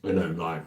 And I'm live.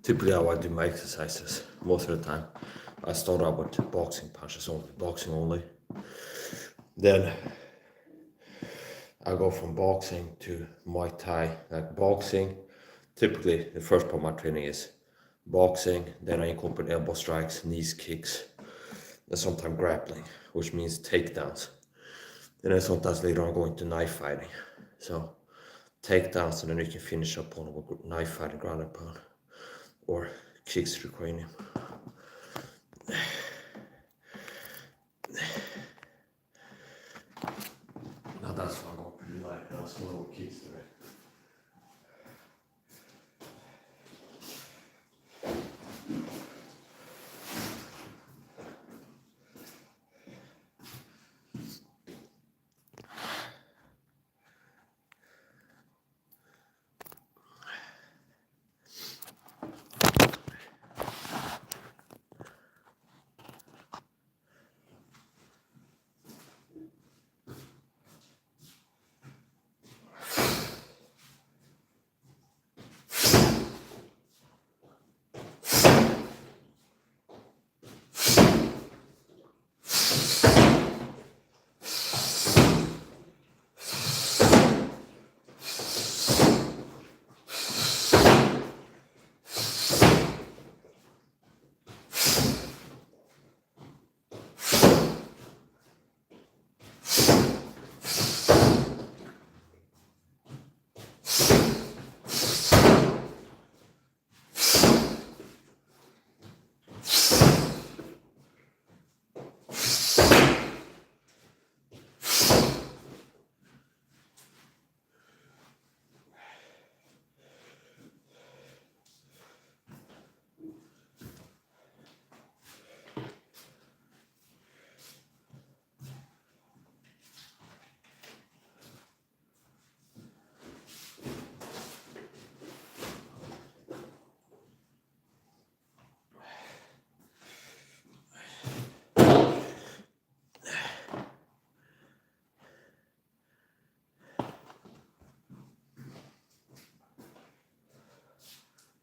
typically how I do my exercises most of the time. I start out with boxing punches only, boxing only. Then I go from boxing to Muay Thai. Like boxing, typically the first part of my training is boxing, then I incorporate elbow strikes, knees, kicks, and sometimes grappling, which means takedowns. And then sometimes later on going to knife fighting. So takedowns, and then you can finish up on with knife fighting, ground and pound, or kicks to the cranium. Now that's what I'm going pretty light. That's one little kicks to it.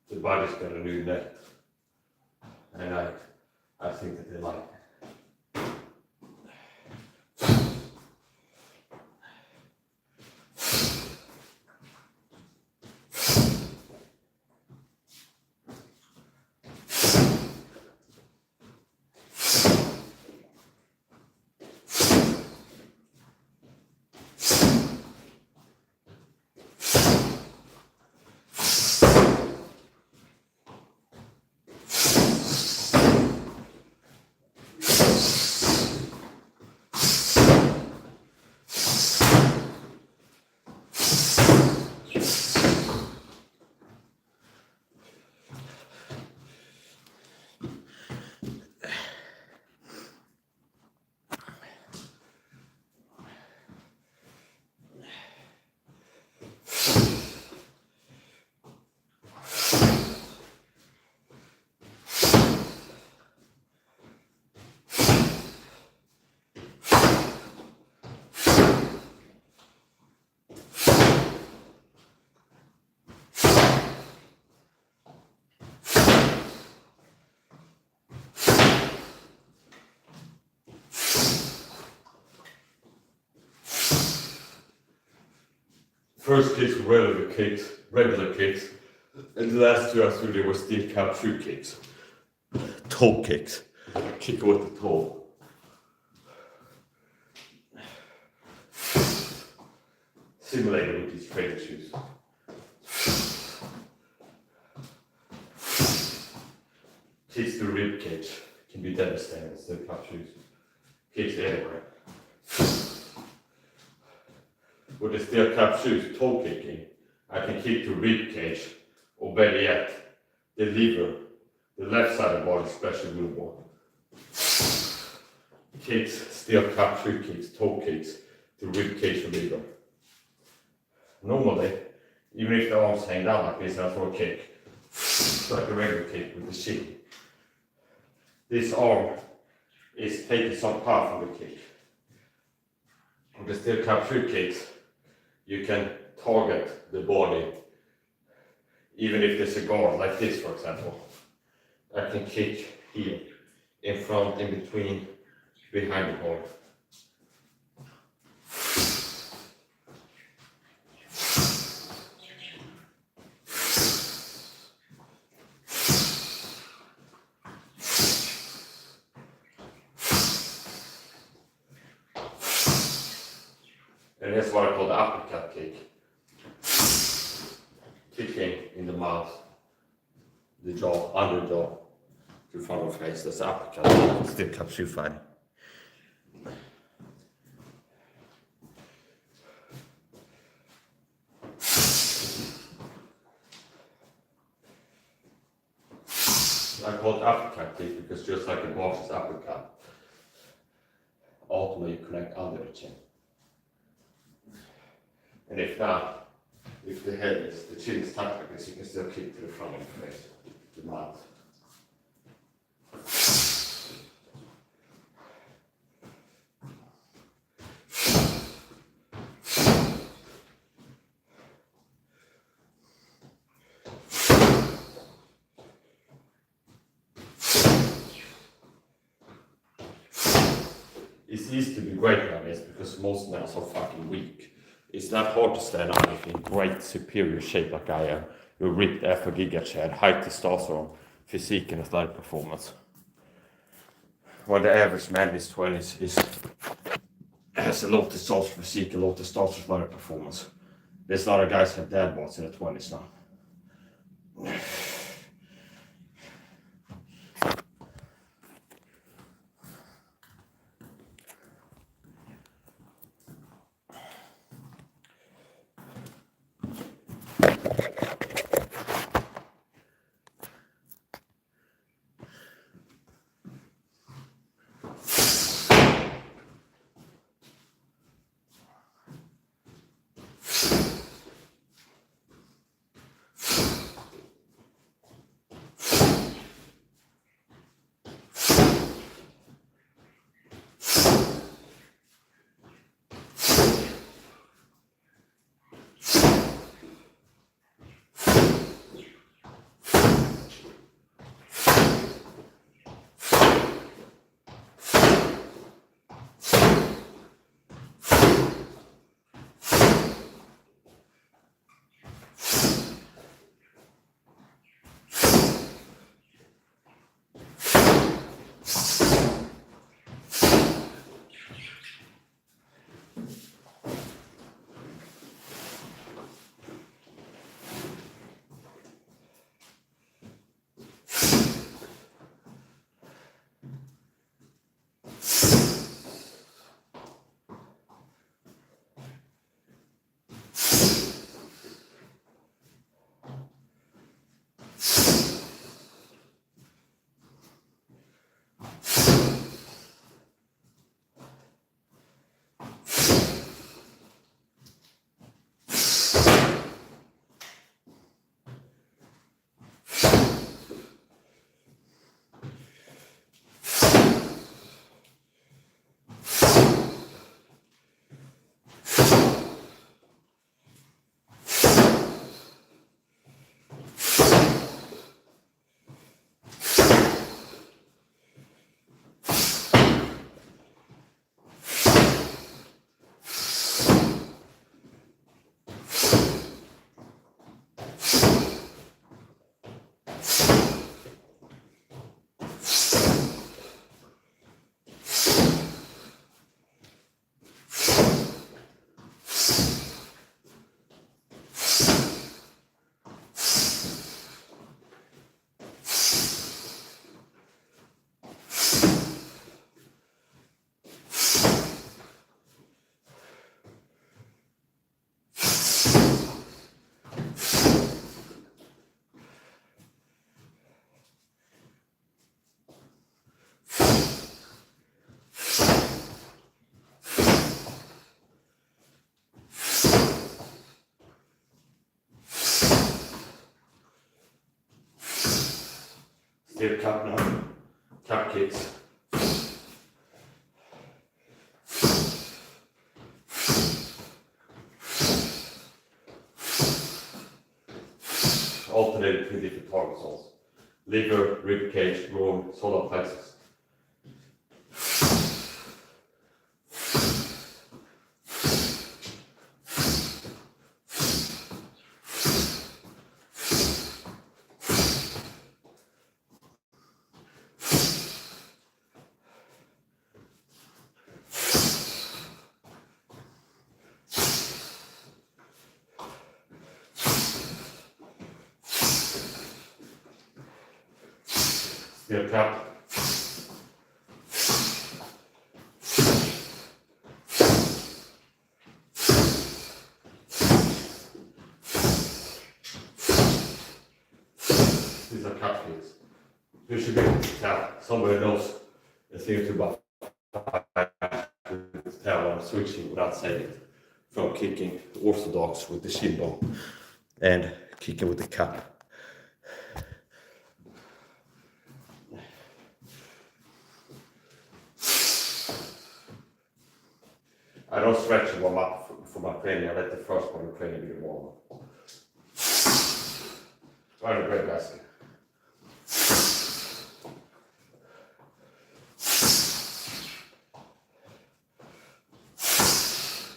The body's got a new neck, and I think that they like it. First kicks were regular kicks, and the last two I threw they were steel cap shoe kicks. Toe kicks. Kick with the toe. Simulated with these training shoes. Kicks to rib cage can be devastating with steel cap shoes. Kicks anywhere. With the steel cap shoes, toe kicking, I can kick to rib cage, or better yet, the liver, the left side of the body, especially with one. Kicks, steel cap shoe kicks, toe kicks to rib cage or liver. Normally, even if the arms hang down like this, I throw a kick, like a regular kick with the shin. This arm is taking some power from the kick. With the steel cap shoe kicks, you can target the body Even if there's a guard like this, for example, I can kick here, in front, in between, behind the guard. And that's what I call the uppercut kick. Kicking in the mouth, the jaw, under the jaw, to front of face. That's the uppercut. Still keeps you fighting. I call it uppercut kick because just like a boxer's uppercut, ultimately you connect under the chin. And if not, if the head is, the chin is tucked like this, you can still kick to the front of the face, the mouth. It's easy to be great nowadays because most men are so fucking weak. It's not hard to stand up in great superior shape like I am. You're ripped after giga chad, high testosterone, physique and athletic performance. While the average man in his 20s has a low testosterone physique, a low testosterone athletic performance. There's a lot of guys who have dad bods in their 20s now. Still cup now. Cup kicks. alternate between different target zones. Liver, rib cage, groin, solar plexus. Steel cap. These are cap feeds. You should be able to tell. Somebody knows a thing or two about to tell when I'm switching without saying it. From kicking orthodox with the shin bone and kicking with the cap. I don't stretch and warm up for my training. I let the first part of training be the warm up. Right, a great basket.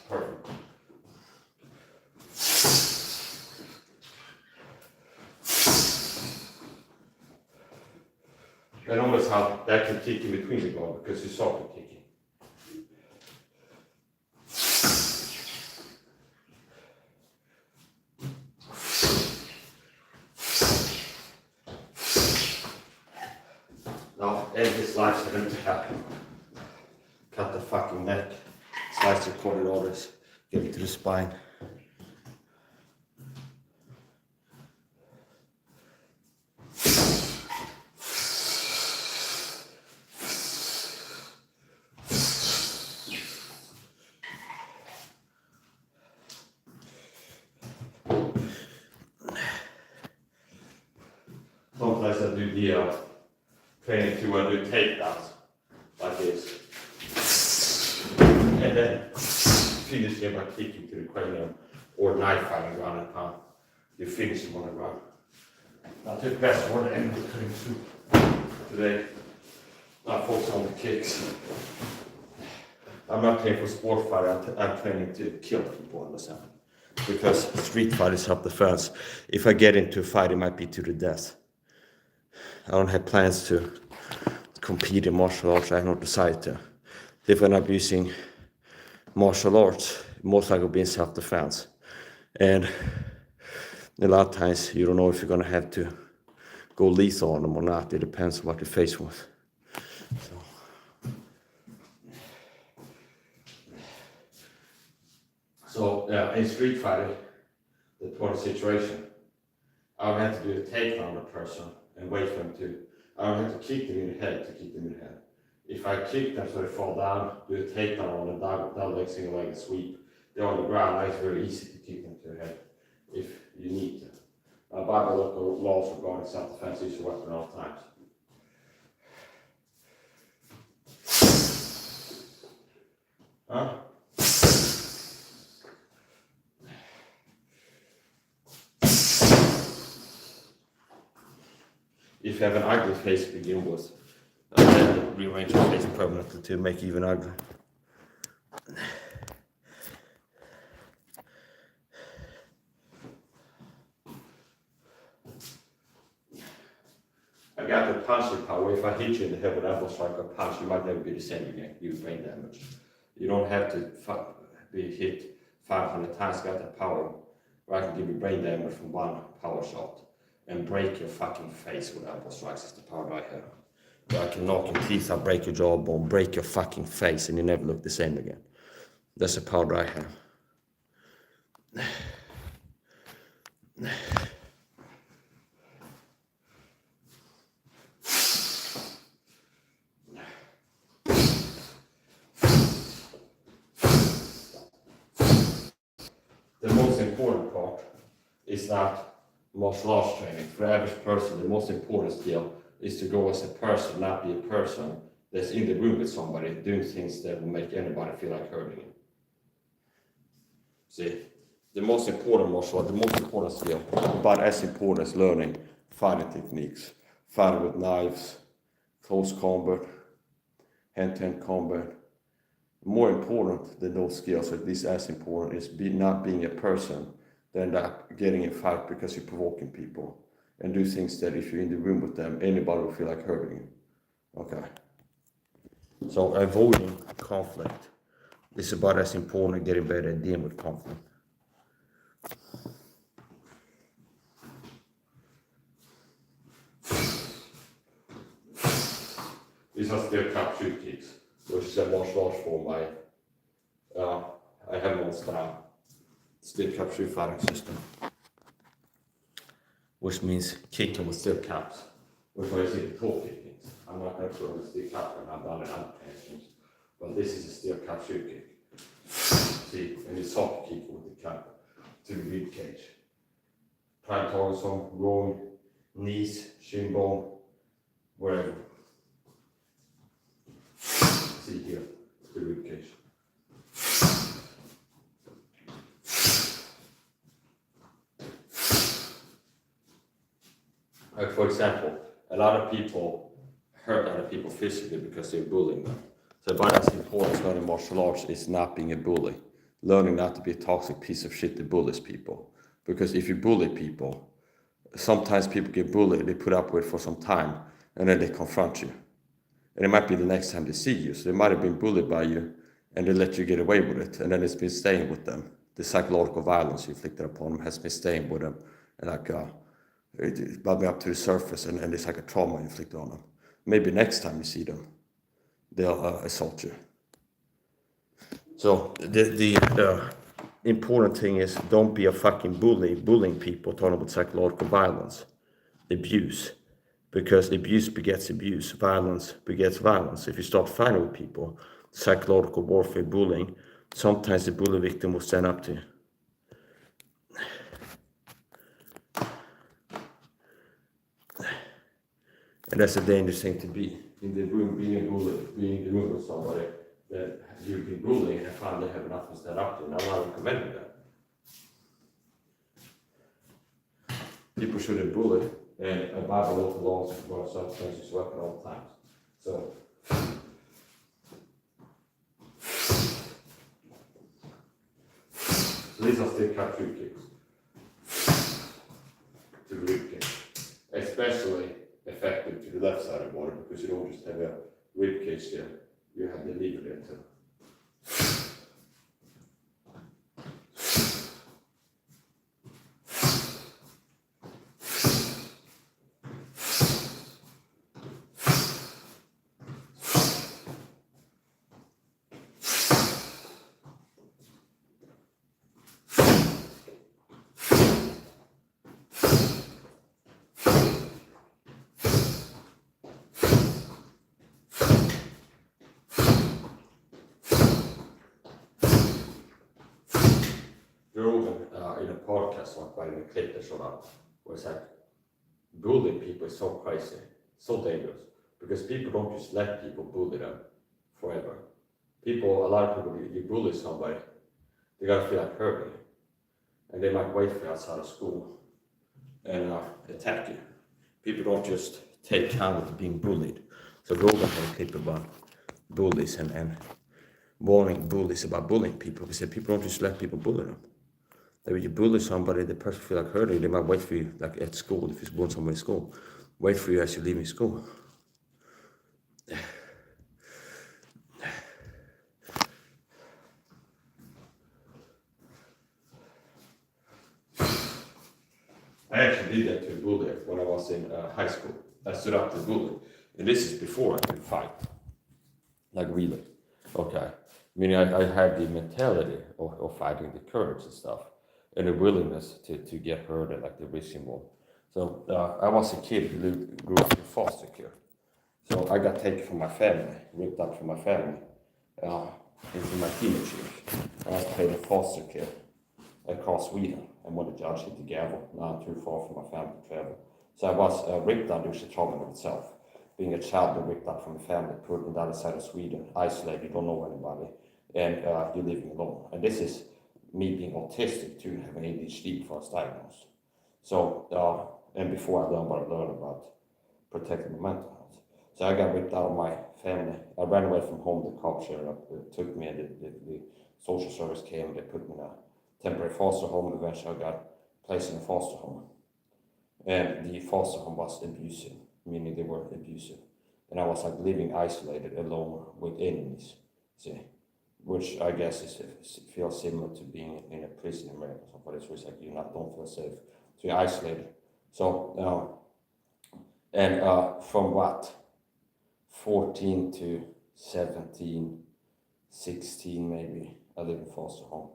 Perfect. I notice how that can kick in between the goal because you saw it kicking. Now, every slice for them to happen. Cut the fucking neck, slice the corridors, get it to the spine. Sometimes I do the training too, I do takedowns like this. And then finish them by kicking to the cranium or knife fighting ground and pound. You finish them on the ground. I took best one end of the training today. I focus on the kicks. I'm not training for sport fighting, I'm training to kill people, understand? Because street fight is self-defense. If I get into a fight, it might be to the death. I don't have plans to compete in martial arts. I have not decided to. If I'm not using martial arts, most likely will be in self-defense. And a lot of times you don't know if you're going to have to go lethal on them or not. It depends on what you're faced with. So in street fighting, the important situation, I would have to do a takedown on a person and wait for them to. I don't have to kick them in the head to kick them in the head. If I kick them so they fall down, do a takedown on them, down leg, single leg, and sweep. They're on the ground, it's very easy to kick them to the head if you need to. By the local laws regarding self-defense, use your weapon at all times. Huh? If you have an ugly face to begin with, then rearrange your face permanently to make it even ugly. I got the punching power. If I hit you in the head with an elbow strike or punch, you might never be the same again. You brain damage. You don't have to be hit 500 times. Got that power where I can give you brain damage from one power shot and break your fucking face with elbow strikes. Is the power that I have. Where I can knock your teeth out, break your jawbone, break your fucking face, and you never look the same again. That's the power that I have. The most important part is that martial arts training, for the average person, the most important skill is to go as a person, not be a person that's in the room with somebody doing things that will make anybody feel like hurting him. See, the most important martial art, the most important skill, but as important as learning fighting techniques, fighting with knives, close combat, hand-to-hand combat. More important than those skills, or at least as important, is not being a person that end up getting in fight because you're provoking people and do things that if you're in the room with them, anybody will feel like hurting you. Okay. So avoiding conflict is about as important as getting better at dealing with conflict. These are still cap shoot kicks, which is a martial arts form I have on style. Steel cap shoot fighting system, which means kicking with steel caps, which I see the toe kicking. I'm not going to throw the steel cap and I've done it other positions, but this is a steel cap shoot kick. See, and it's soft kick with the cap to the rib cage. Prime targets on groin, knees, shin bone, wherever. See here, the rib cage. Like for example, a lot of people hurt other people physically because they're bullying them. So why that's important as learning martial arts is not being a bully. Learning not to be a toxic piece of shit that bullies people. Because if you bully people, sometimes people get bullied, they put up with it for some time, and then they confront you. And it might be the next time they see you. So they might have been bullied by you, and they let you get away with it, and then it's been staying with them. The psychological violence you inflicted upon them has been staying with them, and it bubbling up to the surface, and it's like a trauma inflicted on them. Maybe next time you see them, they'll assault you. So the important thing is don't be a fucking bully, bullying people, talking about psychological violence, abuse. Because abuse begets abuse, violence begets violence. If you start fighting with people, psychological warfare, bullying, sometimes the bully victim will stand up to you. And that's a dangerous thing to be. In the room, being a bully, being in the room with somebody that you've been bullying and finally have enough to stand up to. And I'm not recommending that. People shouldn't bully, and abide the local laws as well, sometimes it's weapon all the time. So these are still cut through kicks to the rib cage, especially effective to the left side of the body because you don't just have a rib cage there, you have the liver there too. In a podcast like by the clip that showed up, where it's like bullying people is so crazy, so dangerous, because people don't just let people bully them forever. A lot of people, you bully somebody, they gotta feel like hurting you, and they might wait for you outside of school and attack you. People don't just take time with being bullied. So Rogan had a clip about bullies and warning bullies about bullying people. He said people don't just let people bully them. That when you bully somebody, the person feel like hurting, they might wait for you, like at school, if you're born somewhere in school, wait for you as you're leaving school. I actually did that to a bully when I was in high school. I stood up to a bully, and this is before I could fight, like really. Okay, meaning I had the mentality of fighting, the courage and stuff, and the willingness to get hurt and like the risk involved. So I was a kid who grew up in foster care. So I got taken from my family, ripped up from my family into my teenage years. I was paid in foster care across Sweden, and when the judge hit the gavel, not too far from my family to travel. So I was ripped up, which is trauma in itself. Being a child and ripped up from a family, put on the other side of Sweden, isolated, you don't know anybody, and you're living alone. And this is me being autistic too and having ADHD before I was diagnosed. So, and before I learned about protecting my mental health. So I got ripped out of my family. I ran away from home. The cops showed up, took me, and the social service came. They put me in a temporary foster home. Eventually, I got placed in a foster home. And the foster home was abusive, meaning they were abusive. And I was like living isolated, alone with enemies, see, which I guess feels similar to being in a prison in America. But it's just like you don't feel safe, so you're isolated. So and from what 14 to 17, 16 maybe, I lived in foster home.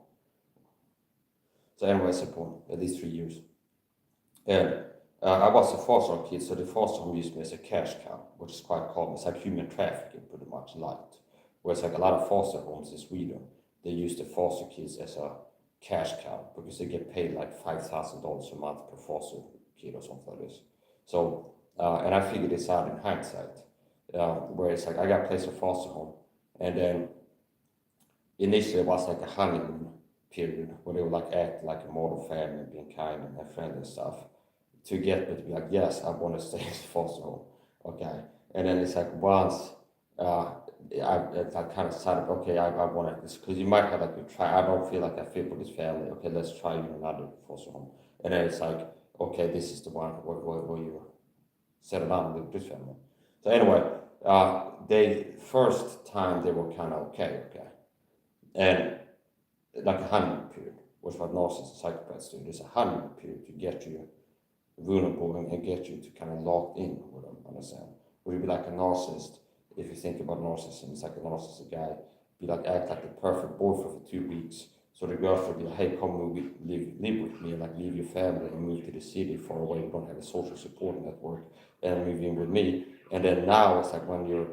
So anyways, at least 3 years. And I was a foster home kid, so the foster home used me as a cash cow, which is quite common. It's like human trafficking, pretty much light. Whereas like a lot of foster homes in Sweden, they use the foster kids as a cash cow because they get paid like $5,000 a month per foster kid or something like this. So, and I figured this out in hindsight, where it's like I got placed in foster home, and then initially it was like a honeymoon period where they would like act like a model family, being kind and friendly and stuff, to get me to be like, yes, I want to stay in foster home, okay. And then it's like once I kind of decided, okay, I want this, because you might have like you try. I don't feel like I fit with this family. Okay, let's try another foster home. And then it's like, okay, this is the one where you settle down with this family. So anyway, they first time they were kind of okay, and like a honeymoon period, which what narcissists and psychopaths do. There's a honeymoon period to get you vulnerable and get you to kind of locked in with them, understand? Would be like a narcissist, if you think about narcissism, it's like a narcissistic guy, be like, act like the perfect boyfriend for 2 weeks. So the girlfriend be like, hey, come live with me, like leave your family and move to the city far away, you don't have a social support network, and move in with me. And then now it's like when you're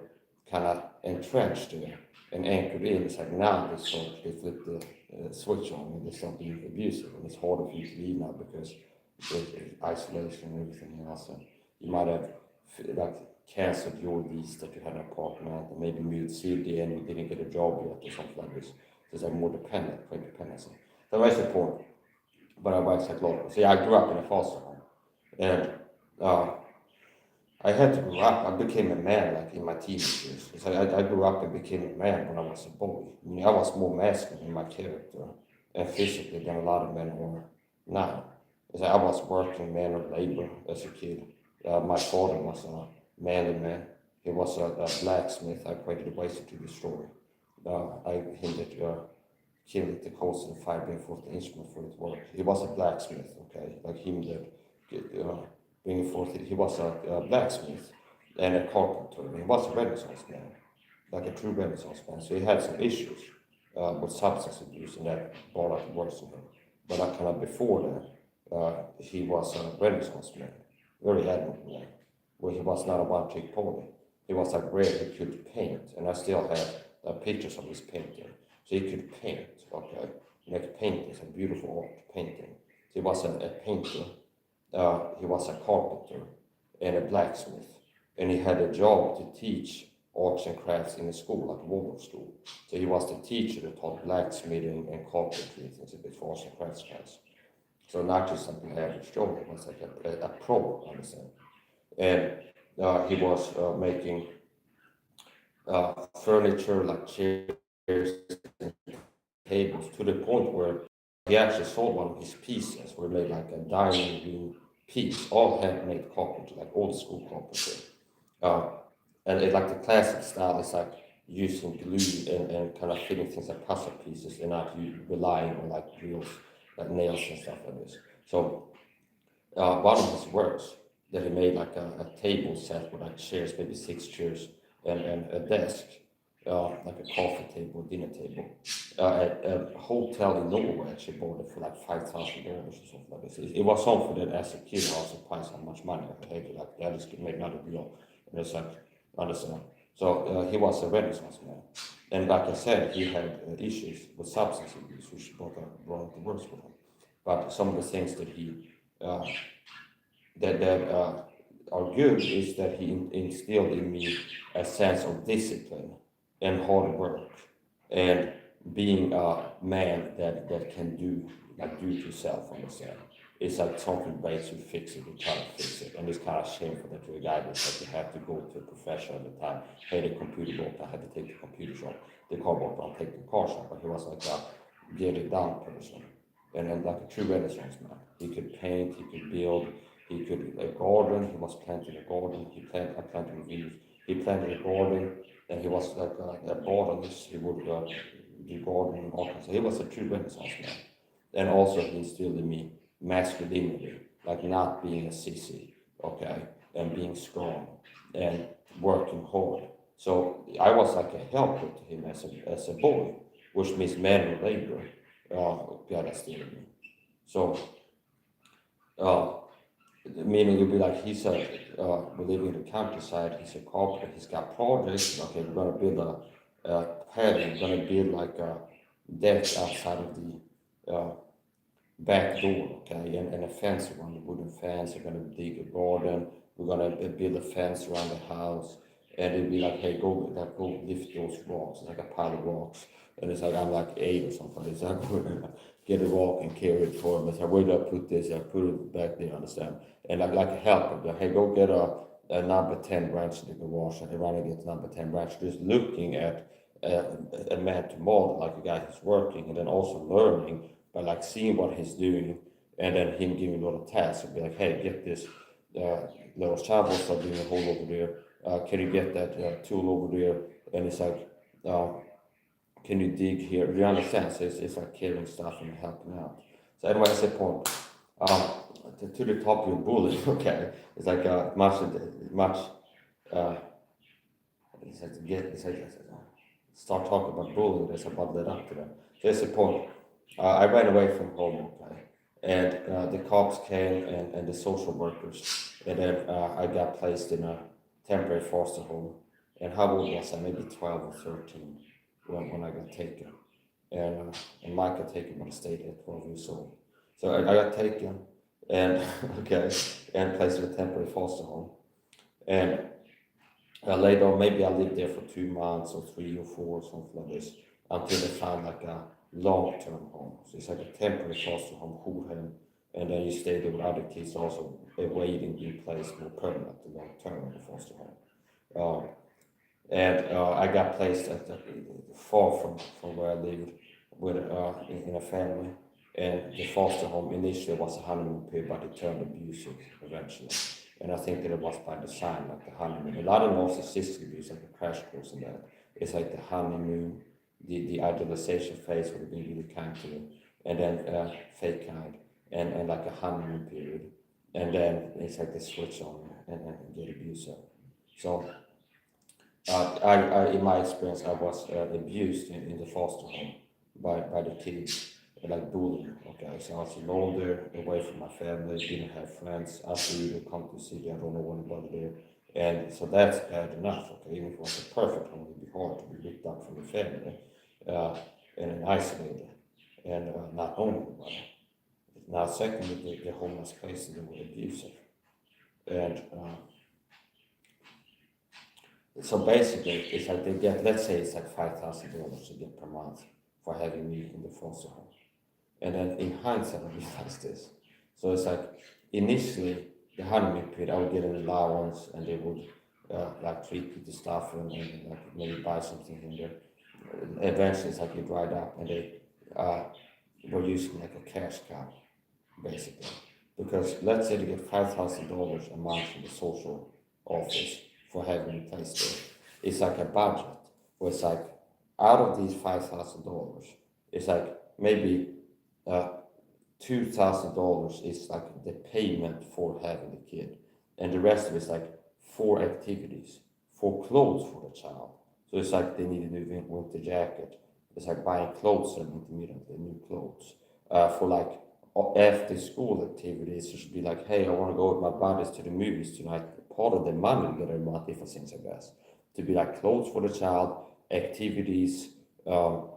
kind of entrenched and anchored in, it's like now they flip the switch on and they start being abusive, and it's harder for you to leave now because isolation and everything else. And you might have like canceled your lease that you had an apartment, and maybe moved city and you didn't get a job yet or something like this. So it's like more dependent, quite dependency. So that's the point. But I was psychological. See, I grew up in a foster home, and I had to grow up. I became a man like in my teenage years. So I grew up and became a man when I was a boy. I mean, I was more masculine in my character and physically than a lot of men are now. So I was working manual labor as a kid. My father was a manly man. He was a blacksmith. I created a ways to the story. Him that killed the coast and fire being forth the instrument for his work. He was a blacksmith, okay, like him that bringing forth it. He was a blacksmith and a carpenter. He was a Renaissance man, like a true Renaissance man. So he had some issues with substance abuse, and that brought out the worst in him. But kind of before that, he was a Renaissance man, very admirable man, where he was not a one-trick pony. He was like rare. He could paint, and I still have pictures of his painting. So he could paint, okay, make paintings, a beautiful art painting. So he was a painter. He was a carpenter and a blacksmith, and he had a job to teach arts and crafts in a school, like a Waldorf school. So he was the teacher that taught blacksmithing and carpentry, things a bit for arts and crafts class. So not just like an average job, it was like a pro, I understand. And he was making furniture like chairs and tables, to the point where he actually sold one of his pieces where he made like a dining room piece, all handmade carpentry, like old school carpentry. And it, like the classic style is like using glue and kind of fitting things like puzzle pieces and not relying on like real like nails and stuff like this. So one of his works that he made like a table set with like chairs, maybe 6 chairs and a desk, like a coffee table, dinner table. At a hotel in Norway actually bought it for like $5,000 or something like this. It was something that as a kid I was surprised how much money I paid. Like that is made not a deal. And it's like, understand. So he was a Renaissance man. And like I said, he had issues with substance abuse, which brought the worst with him. But some of the things that he that are good is that he instilled in me a sense of discipline and hard work and being a man that can do it yourself, understand? It's like something ways to fix it, you try to fix it. And it's kind of shameful that you're a guy that you have to go to a professional at the time. Hey, the computer broke, I had to take the computer shop. The car broke, I'll take the car shop. But he was like a get it done person. And then like a true Renaissance man. He could paint, he could build, he could garden, he was planting a garden, I planted views. He planted a garden, and he was like a botanist, he would do gardening and all kinds. So he was a true Renaissance man. And also he instilled in me masculinity, like not being a sissy, okay, and being strong and working hard. So I was like a helper to him as a boy, which means manual labor. God instilled in me. So, uh, meaning you'll be like, we live in the countryside, he's a carpenter, he's got projects, okay, we're gonna build a pattern, we're gonna build like a deck outside of the back door, okay, and a fence around the wooden fence. We're gonna dig a garden. We're gonna build a fence around the house, and it'd be like, hey, go lift those rocks. It's like a pile of rocks, and it's like I'm like 8 or something. It's like get a rock and carry it for him. It's like where do I put this? I put it back there, understand? And like a helper, like, hey, go get a number 10 branch in the garage, and everyone gets number 10 branch. Just looking at a man to model, like a guy who's working, and then also learning by like seeing what he's doing, and then him giving a lot of tasks and be like, hey, get this little shovel, start doing a hole over there. Can you get that tool over there? And it's like, can you dig here? Do you understand? So it's like carrying stuff and helping out. So anyway, I said point. To the top of your bully, okay? It's like much. It's like to get. It's like start talking about bullying. There's about led up to that. So that's the point. I ran away from home, okay? And the cops came and the social workers, and then I got placed in a temporary foster home. And how old was I? Maybe 12 or 13 when I got taken. And Mike got taken by the state at 12 years old. So I got taken and okay, and placed in a temporary foster home. And later on, maybe I lived there for 2 months or 3 or 4, something like this, until they found like a long-term home. So it's like a temporary foster home, Jourhem, and then you stay there with other kids also awaiting being placed more permanently long-term in the foster home. And I got placed at far from where I lived with in a family. And the foster home initially was a honeymoon period, but it turned abusive eventually. And I think that it was by design, like the honeymoon. A lot of narcissistic abuse, like a crash course in that. It's like the honeymoon, the idealization phase where they're being really kind to you, and then fake kind, and like a honeymoon period. And then it's like they switch on and get abusive. So in my experience, I was abused in the foster home by the kids, like bullying. Okay, so I was alone there, away from my family, didn't have friends. After you come to city, I don't know anybody there, and so that's bad enough. Okay, even if it was a perfect home, it'd be hard to be ripped up from the family and then isolated and not knowing anybody. Now, secondly, the homeless places were abusive, and so basically, it's like they get, let's say it's like $5,000 to get per month for having me in the foster home. And then in hindsight, I realized this. So it's like initially, the honeymoon period, I would get an allowance and they would like treat me to stuff and like maybe buy something in there. Eventually, it's like it dried up and they were using like a cash cow, basically. Because let's say they get $5,000 a month from the social office for having a place there. It's like a budget where it's like out of these $5,000, it's like maybe $2,000 is like the payment for having the kid, and the rest of it is like for activities, for clothes for the child. So it's like they need a new winter jacket. It's like buying clothes and intermittently new clothes. For like after school activities, it should be like, hey, I want to go with my buddies to the movies tonight. Part of the money we get every month, different things, I guess, to be like clothes for the child, activities, and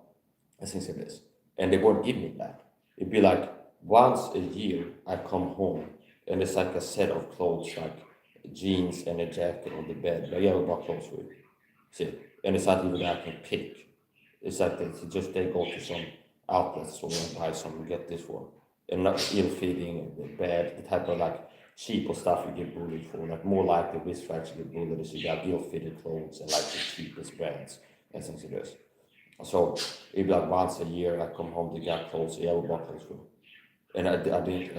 things like this. And they won't give me that. It'd be like once a year I come home and it's like a set of clothes, like jeans and a jacket on the bed. But yeah, we bought clothes for you. See, and it's not even that I can pick. It's like they go to some outlet store and buy some and get this for, and not ill-fitting, bad, the type of like cheaper stuff you get bullied for. Like more likely risk to actually get bullied is you got ill-fitted clothes and like the cheapest brands and things like this. So it'd be like once a year I come home to get clothes, yeah, we bought clothes for. And I did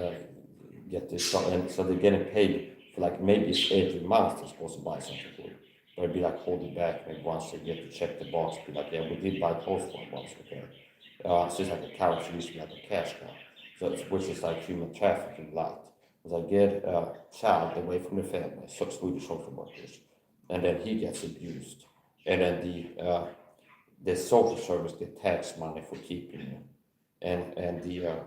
get this, and so they're getting paid for like maybe it's every month they're supposed to buy something for you. But it'd be like holding back, maybe once they get to check the box, be like, yeah, we did buy clothes for it once, okay. So it's like a cow, it used to be like a cash cow. So which is like human trafficking light. Because I get a child away from the family, so Swedish social workers, and then he gets abused. And then the social service get tax money for keeping him. And the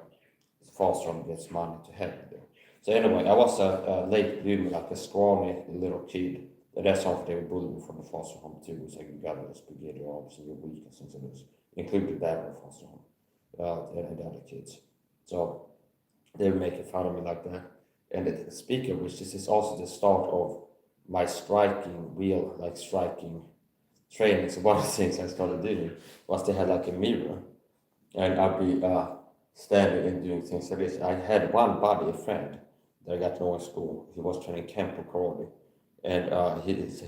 foster home gets money to help me there. So anyway, I was a late bloomer, like a scrawny little kid. And that's something they were bullying me from the foster home too. It's like you got a spaghetti arms and you're weak and things like this, including that in the foster home, and the other kids. So they were making fun of me like that. And the speaker, which this is also the start of my striking, real like striking training. So one of the things I started doing was they had like a mirror, and I'd be standing and doing things like this. I had one buddy, a friend that I got to know in school. He was training Kempo karate, and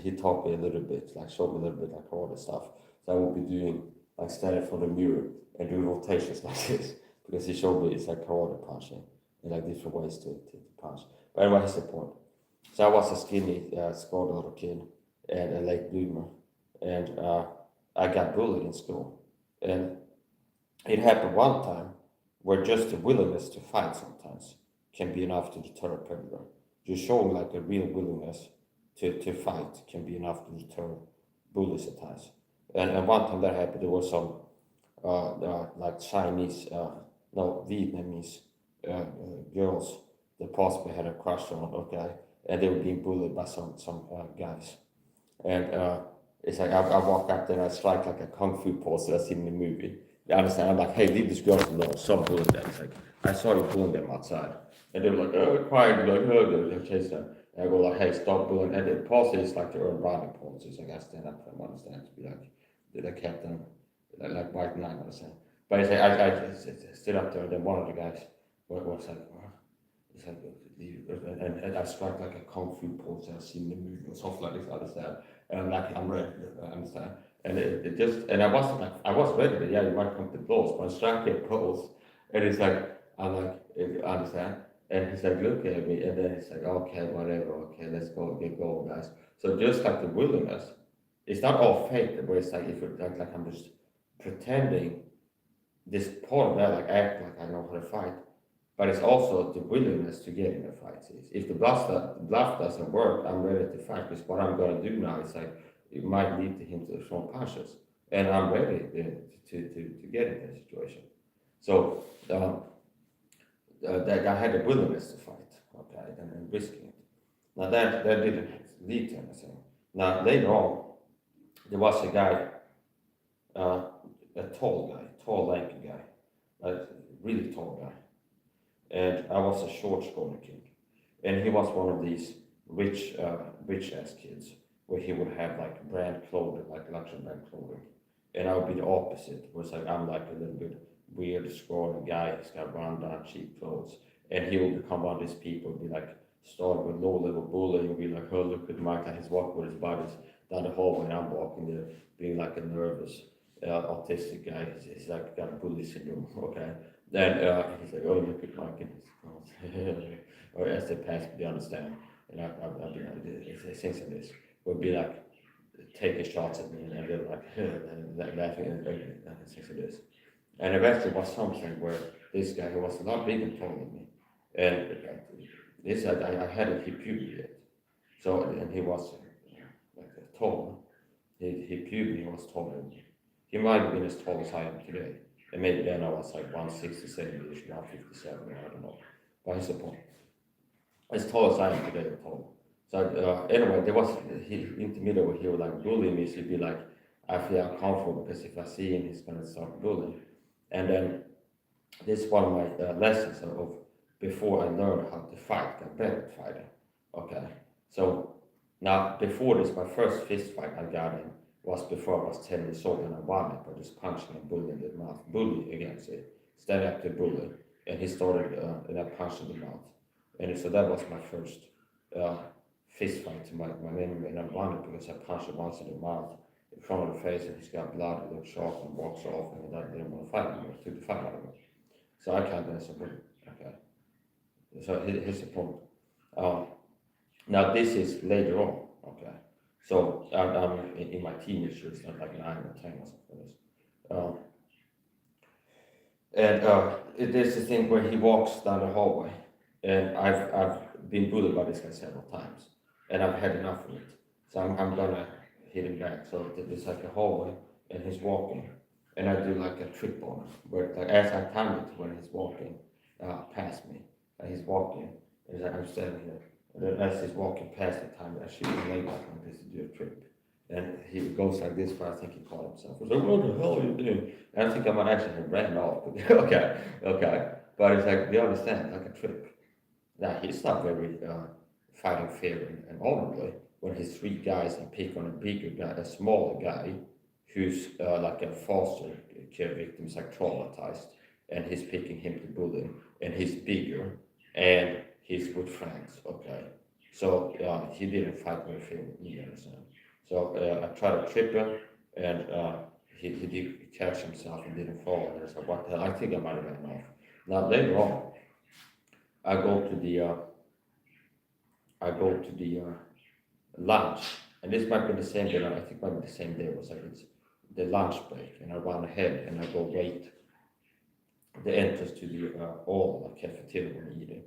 he taught me a little bit, like showed me a little bit like karate stuff. So I would be doing like standing for the mirror and doing rotations like this because he showed me it's like karate punching and like different ways to punch. But anyway, here's the point. So I was a skinny, scrawny little kid and a late bloomer, and I got bullied in school, and it happened one time where just the willingness to fight sometimes can be enough to deter a predator. Just showing like a real willingness to fight can be enough to deter bullies at times. And one time that happened, there was some like Chinese, no, Vietnamese girls that possibly had a crush on, okay, and they were being bullied by some guys. And it's like I walk up there and I strike like a kung fu pose that I've seen in the movie. You understand? I'm like, hey, leave these girls alone. Stop bullying them. It's like I started bullying them outside, and they were like, oh, quiet, like, oh, they chase them. And I go like, hey, stop bullying. And the pause is like the earn brownie pause. It's like I stand up for them, understand? To be like, did I kept them like white knight, understand? But it's like I stood up there, and then one of the guys was like, oh. It's like, and I strike like a kung fu pose I've seen in the movie or something like this, understand? And I'm like, I'm ready, understand? And it just, and I wasn't like, I was ready, but yeah, you might come to blows, but I strike a pose, and it's like, I'm like, understand? And he's like, look at me, and then he's like, okay, whatever, okay, let's go, get going, guys. So just like the willingness, it's not all fake, but it's like, if you're like I'm just pretending this part of that, like act like I know how to fight, but it's also the willingness to get in a fight. If the bluff doesn't work, I'm ready to fight. Because what I'm going to do now is like it might lead to him to throw punches, and I'm ready to get in that situation. So that I had the willingness to fight, okay, and risking it. Now that didn't lead to anything. Now later on, there was a guy, a tall, lanky guy, a really tall guy. And I was a short, scrawny kid, and he was one of these rich ass kids where he would have like brand clothing, like luxury brand clothing, and I would be the opposite. It was like I'm like a little bit weird, scrawny guy. He's got run down, cheap clothes, and he would become one of these people. Be like start with low level bullying, be like, oh look at Mike, he's walking with his buddies down the hallway, and I'm walking there, being like a nervous, autistic guy. He's like got bully syndrome, okay. Then he's like, oh, look at Mike and his clothes. Or as they pass, they understand. And I'll be like, things like this would be like taking shots at me, and they're like laughing and things like this. And eventually was something where this guy, who was a lot bigger and taller than me, and this I hadn't hit puberty yet. So, and he was like tall. He puberty, he was taller than me. He might have been as tall as I am today. And maybe then I was like 167-ish, 157, I don't know. But here's the point. As tall as I am today, or tall. So anyway, there was in the middle where he would like bully me. So he'd be like, I feel uncomfortable because if I see him, he's gonna start bullying. And then this is one of my lessons of before I learned how to fight, got better at fighting. Okay, so now before this, my first fist fight I got in was before I was 10 years old and I won it by just punching a bully in the mouth. Bully against it. Stand up to bully. And he started, and I punched in the mouth. And so that was my first fist fight to my memory. And I won it because I punched him once in the mouth, in front of the face, and he's got blood, he looked shocked and walks off, and I didn't want to fight anymore. Took the fight out of him. So I can't dance a bully. Okay. So here's the point. Now this is later on. Okay. So I'm in my teenage years, not like 9 or 10 or something like this. There's this thing where he walks down the hallway, and I've been bullied by this guy several times, and I've had enough of it. So I'm gonna hit him back. So there's like a hallway, and he's walking, and I do like a trick on him, where like as I time it when he's walking past me, and he's walking, and I'm standing here, and then as he's walking past the time, I shoot his leg back like this to do a trip. And he goes like this, but I think he caught himself. I was like, what the hell are you doing? And I think I might actually have ran off. okay. But it's like, you understand, like a trip. Now, he's not very fighting fair and honorably when his 3 guys and pick on a bigger guy, a smaller guy, who's like a foster care victim, is like traumatized, and he's picking him to bully, and he's bigger, and he's with friends, okay? So he didn't fight very fair with me, you understand? So I tried to trip him, and he did catch himself and didn't fall. And I said, what the hell? I think I might have ran off. Now later on, I go to the lunch, and this might be the same day. I think it might be the same day. It was like it's the lunch break, and I run ahead and I go wait the entrance to the all cafeteria when eating,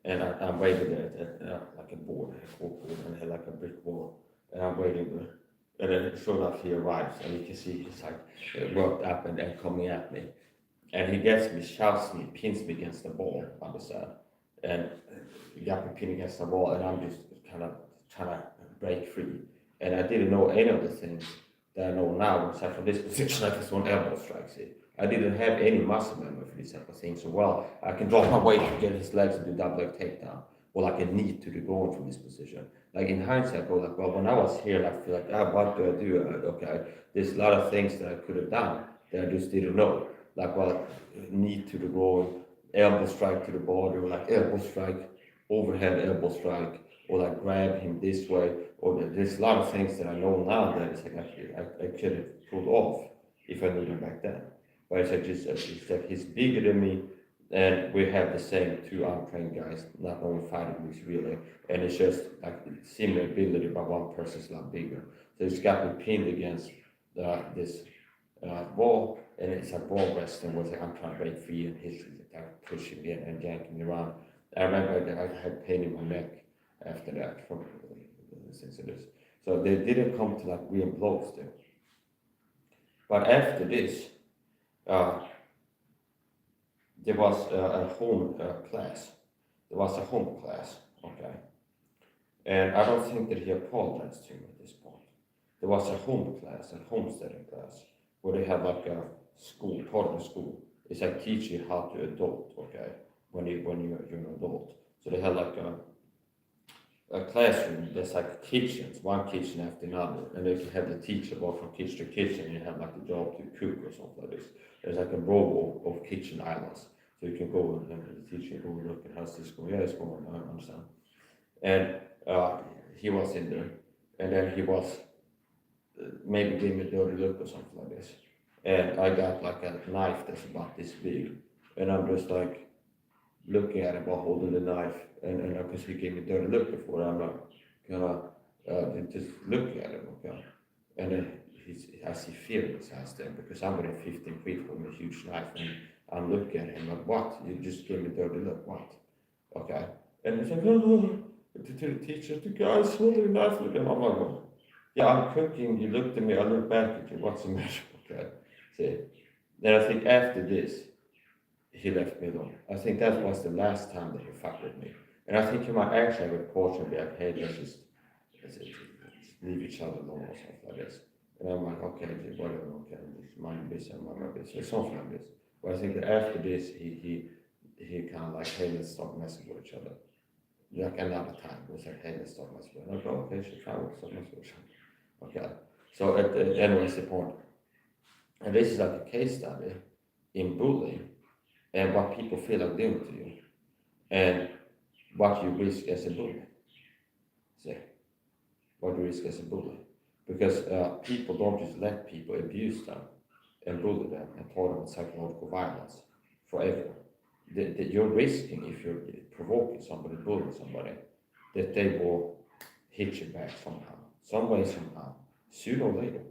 and I'm waiting there at like a board, a corkboard, and I had like a brick wall. And I'm waiting there. And then sure enough, he arrives, and you can see he's like worked up and coming at me. And he gets me, shouts me, pins me against the wall on the side. And he got me pinned against the wall, and I'm just kind of trying to break free. And I didn't know any of the things that I know now, except from this position, like this one elbow strikes it. I didn't have any muscle memory for this type of thing. So, well, I can drop my weight to get his legs and do double leg takedown. Or like a knee to the groin from this position. Like in hindsight, I go like, well, when I was here, I feel like, what do I do? Okay, there's a lot of things that I could have done that I just didn't know. Like, well, knee to the groin, elbow strike to the body, or like elbow strike, overhead elbow strike, or like grab him this way. Or there's a lot of things that I know now that it's like I could have pulled off if I knew them back then. But it's like he's bigger than me. And we have the same 2 untrained guys, not only fighting moves really, and it's just like similar ability, but one person's a lot bigger. So he's got me pinned against this wall, and it's a ball wrestling where like, I'm trying to break free, and he's like pushing me and yanking me around. I remember that I had pain in my neck after that from since it is. So they didn't come to like real blows there. But after this, there was a home class. There was a home class, okay? And I don't think that he apologized to me at this point. There was a home class, a homesteading class, where they have like a school, part of the school. It's like teach you how to adult, okay? When you're an adult. So they had like a classroom that's like kitchens, one kitchen after another, and they can have the teacher go from kitchen to kitchen, and you have like the job to cook or something like this. There's like a row of kitchen islands, so you can go and the teacher go and look at how's this going. Yeah, it's going. I understand. And he was in there, and then he was maybe gave me a dirty look or something like this, and I got like a knife that's about this big, and I'm just like looking at him while holding the knife, and because he gave me a dirty look before, I'm like just looking at him, okay, and then I see fear in his eyes then, because I'm within 15 feet from a huge knife, and I'm looking at him like, what? You just gave me a dirty look, what? Okay, and he's like, oh, to the teacher, the guy's holding a knife, look at him, I'm like, oh, yeah, I'm cooking, you looked at me, I look back at you, what's the matter, okay, see, then I think after this, he left me alone. I think that was the last time that he fucked with me. And I think he might actually have approached me like, hey, let's just leave each other alone or something like this. And I'm like, okay, whatever, okay, just mind your business, mind my business, or something like this. But I think that after this, he kind of like, hey, let's stop messing with each other. Like another time, it was like, hey, let's stop messing with each other. I'm like, okay, sure, fine, let's stop messing with each other. Okay. So anyways, the point. And this is like a case study in bullying and what people feel like doing to you and what you risk as a bully. See, what you risk as a bully. Because people don't just let people abuse them and bully them and taught them psychological violence forever. You're risking, if you're provoking somebody, bullying somebody, that they will hit you back somehow, some way, somehow, sooner or later.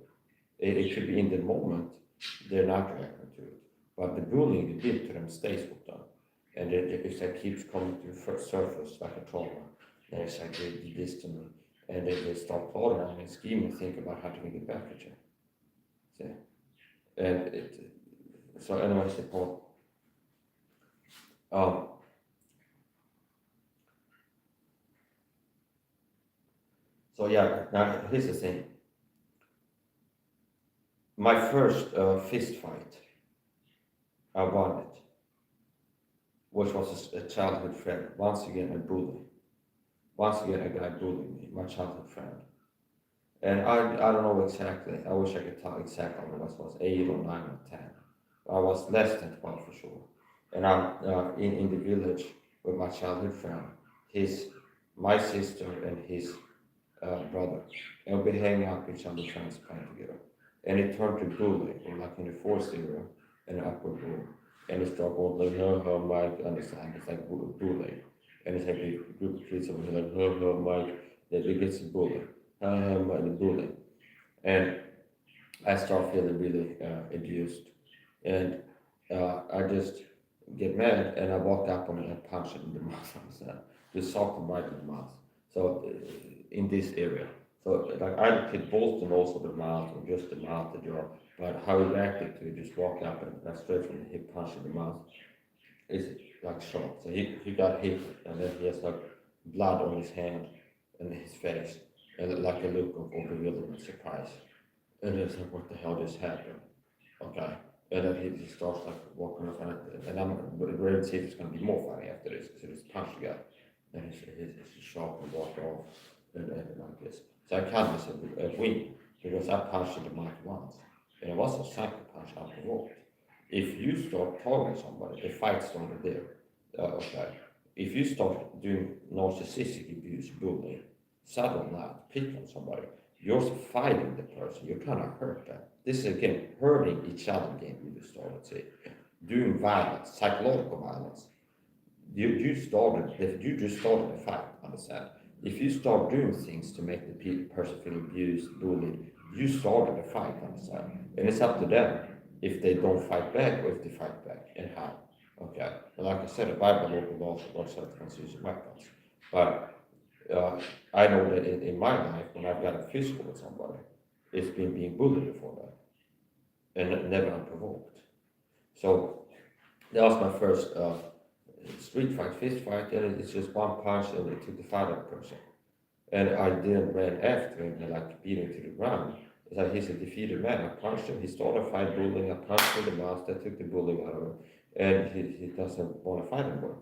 It could be in the moment, they're not reacting to it. But the bullying you did to them stays with them. And if that keeps coming to the surface like a trauma, then it's like they did this to me. And they start plotting and scheming and think about how to get back at you. See? And so anyways, the point. So yeah, now here's the thing. My first fist fight, I won it, which was a childhood friend. Once again, a bully. Once again, a guy bullied me, my childhood friend. And I don't know exactly. I wish I could tell exactly what it was 8 or 9 or 10. I was less than 12 for sure. And I'm in the village with my childhood friend, my sister and his brother. And we hang out with each other, friends playing together. And it turned to bullying, like in the forest area, in the upper room. And it started going like, Mike, understand? It's like bullying. And it's like a group of kids over here, like, Mike, that it gets bullied. Mike, the bullying. And I start feeling really abused. And I just get mad and I walk up on him and punch him in the mouth. Just sock him right in the mouth. So in this area. So like I could bolt the nose of the mouth or just the mouth, the jaw. But how he reacted to just walk up and straight from the hip punch in the mouth is like shock. So he got hit and then he has like blood on his hand and his face and like a look of bewilderment, surprise. And it's like, what the hell just happened? Okay. And then he just starts like walking around, and I'm ready to see if it's going to be more funny after this, because he just punched the guy. And he's shocked and walked off, and like this. So I can't miss a win, because I punched the mic once. And it was a second punch unprovoked. If you start targeting somebody, the fight started there. Okay. If you start doing narcissistic abuse, bullying, sudden not pick on somebody, you're fighting the person, you're trying to hurt them. This is again hurting each other game you just started see. Doing violence, psychological violence. You just started a fight, understand? If you start doing things to make the person feel abused, bullied, you started a fight, understand? And it's up to them if they don't fight back or if they fight back and how. Okay. And like I said, the Bible local law for self-defense using weapons. But I know that in my life, when I've got a physical with somebody, it's been being bullied before that, and never unprovoked. So that was my first street fight, fist fight, and it's just one punch, and it took the fight out of the person. And I didn't run after him and like beat him to the ground. It's like he's a defeated man. I punched him. He started a fight bullying. I punched him in the mouth. That took the bullying out of him, and he doesn't want to fight anymore.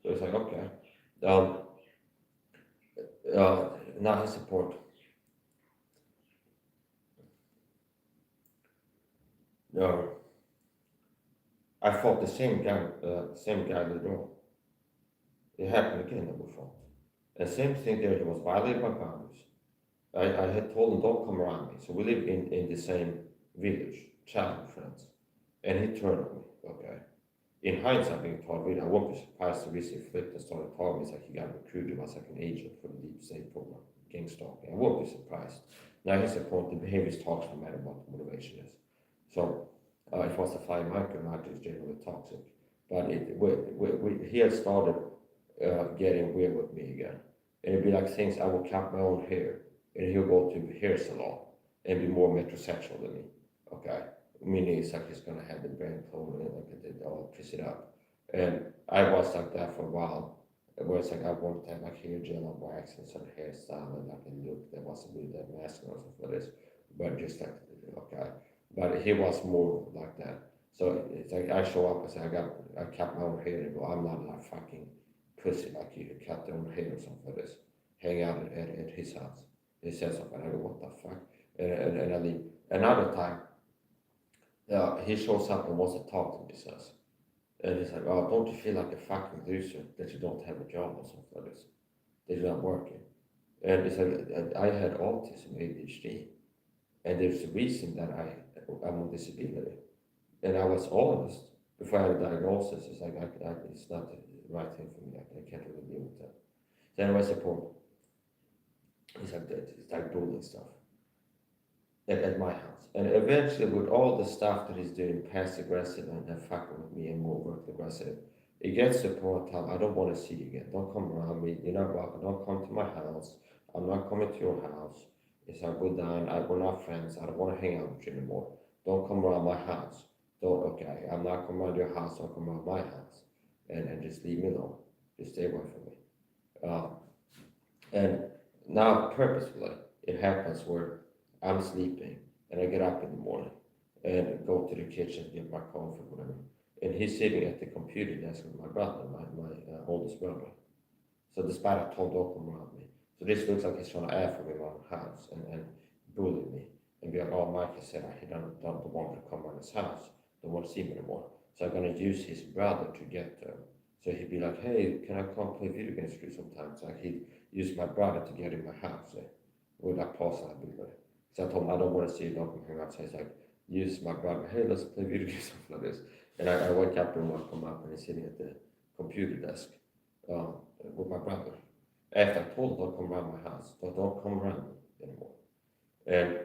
So it's like okay. Now his support. I fought the same guy later on. It happened again that we fought. And same thing there, he was violating my boundaries. I had told him, don't come around me. So we live in the same village, childhood friends. And he turned on me, okay. In hindsight, being taught really, I won't be surprised to receive flipped and started talking. It's like he got recruited as like an agent for the deep state program, gang stalking. I won't be surprised. Now here's the point, the behaviors talks no matter what the motivation is. So if it was a flying micro, is generally toxic. But he had started getting weird with me again. And it'd be like things I will cut my own hair, and he'll go to hair salon and be more metrosexual than me. Okay, meaning it's like he's gonna have the brain clone and like I'll piss it up. And I was like that for a while. Where it's like I wanted to have like hair gel and wax and some hairstyle and like a look that wasn't really that masculine or something like this, but just like okay. But he was more like that. So it's like I show up and say I cut my own hair and go, I'm not like fucking pussy like you cut their own hair or something like this. Hang out at his house. He says something, I go, what the fuck? and I leave. Another time, he shows up and wants to talk to me, says. And he's like, oh, don't you feel like a fucking loser that you don't have a job or something like this? That you're not working. And he said, I had autism, ADHD. And there's a reason that I'm on disability. And I was honest before I had a diagnosis. It's like, it's not the right thing for me. I can't really deal with that. So anyway, support. It's like bullying stuff at my house. And eventually, with all the stuff that he's doing, passive aggressive and fucking with me and more work aggressive, it gets to the point of I don't want to see you again. Don't come around me. You're not welcome. Don't come to my house. I'm not coming to your house. It's like we're done. We're not friends. I don't want to hang out with you anymore. Don't come around my house. Don't, okay. I'm not coming around your house. Don't come around my house. And just leave me alone. Just stay away from me. And now, purposefully, it happens where I'm sleeping and I get up in the morning and go to the kitchen to get my coffee or whatever. And he's sitting at the computer desk with my brother, my oldest brother. So despite I told him don't come around me. So this looks like he's trying to ask for me around the house and bully me. And be like, oh, Mike said he don't want to come around his house. Don't want to see me anymore. So I'm going to use his brother to get there. So he'd be like, hey, can I come play video games with you sometimes? Like he'd use my brother to get in my house with that possibility. So I told him, I don't want to see you, don't come hang out. So he's like, use my brother, hey, let's play video games, something like this. And I wake up and I come up and he's sitting at the computer desk with my brother. After I told him, don't come around my house, don't come around me anymore. And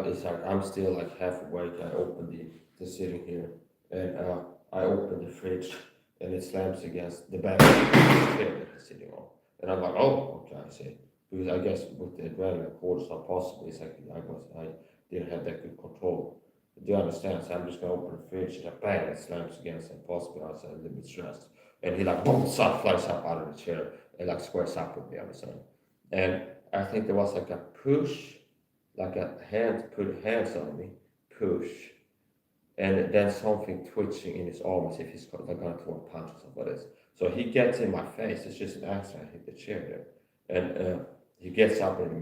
it's like, I'm still like half awake. I open the sitting here and I open the fridge and it slams against the back of the chair that he's sitting on. And I'm like, oh, okay, I see. Because I guess with the adrenaline cord, it's not possible. It's like I didn't have that good control. Do you understand? So I'm just gonna open the fridge and bang, it slams against it. Possibly I was a little bit stressed. And he like boom, flies up out of the chair and like squares up with me, understand? And I think there was like a push, like a hand, put hands on me, push, and then something twitching in his arm as if he's like going to throw a punch or something like this. So he gets in my face. It's just an accident. I hit the chair there, and he gets up and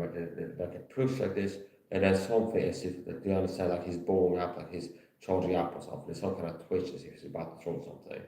like a push like this, and then something as if, do you understand, like he's blowing up, like he's charging up or something. There's some kind of twitch as if he's about to throw something.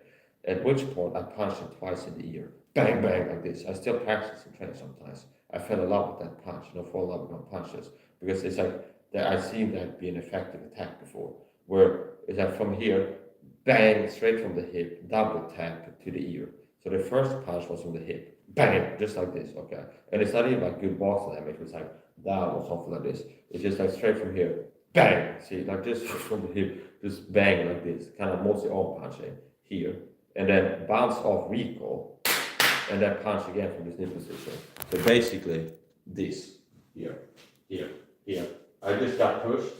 At which point I punched him twice in the ear, bang bang like this. I still practice in training sometimes. I fell in love with that punch, fall in love with my punches because it's like that. I've seen that be an effective attack before, where it's like from here, bang, straight from the hip, double tap to the ear. So the first punch was from the hip, bang, just like this, okay? And it's not even like good boxing damage, it's like down or something like this. It's just like straight from here, bang, see, like just from the hip, just bang like this, kind of mostly arm punching here. And then bounce off recall, and then punch again from this knee position. So basically, this, here. I just got pushed,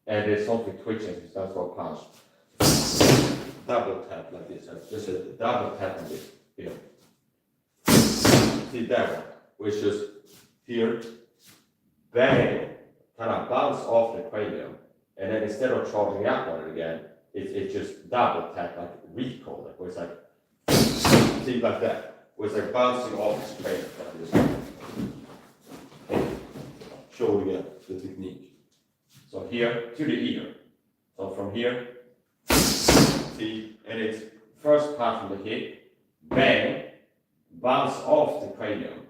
and there's something twitching, so that's what punch. Double tap like this, just a double tap on this, here. See that one, which is here, bang, kind of bounce off the cranium, and then instead of charging up on it again, it's just double tap, like recall, where it's like, see, like that, where it's like bouncing off the cranium. Show again the technique. So here to the ear. So from here, see, and it's first part from the hip, bang, bounce off the cranium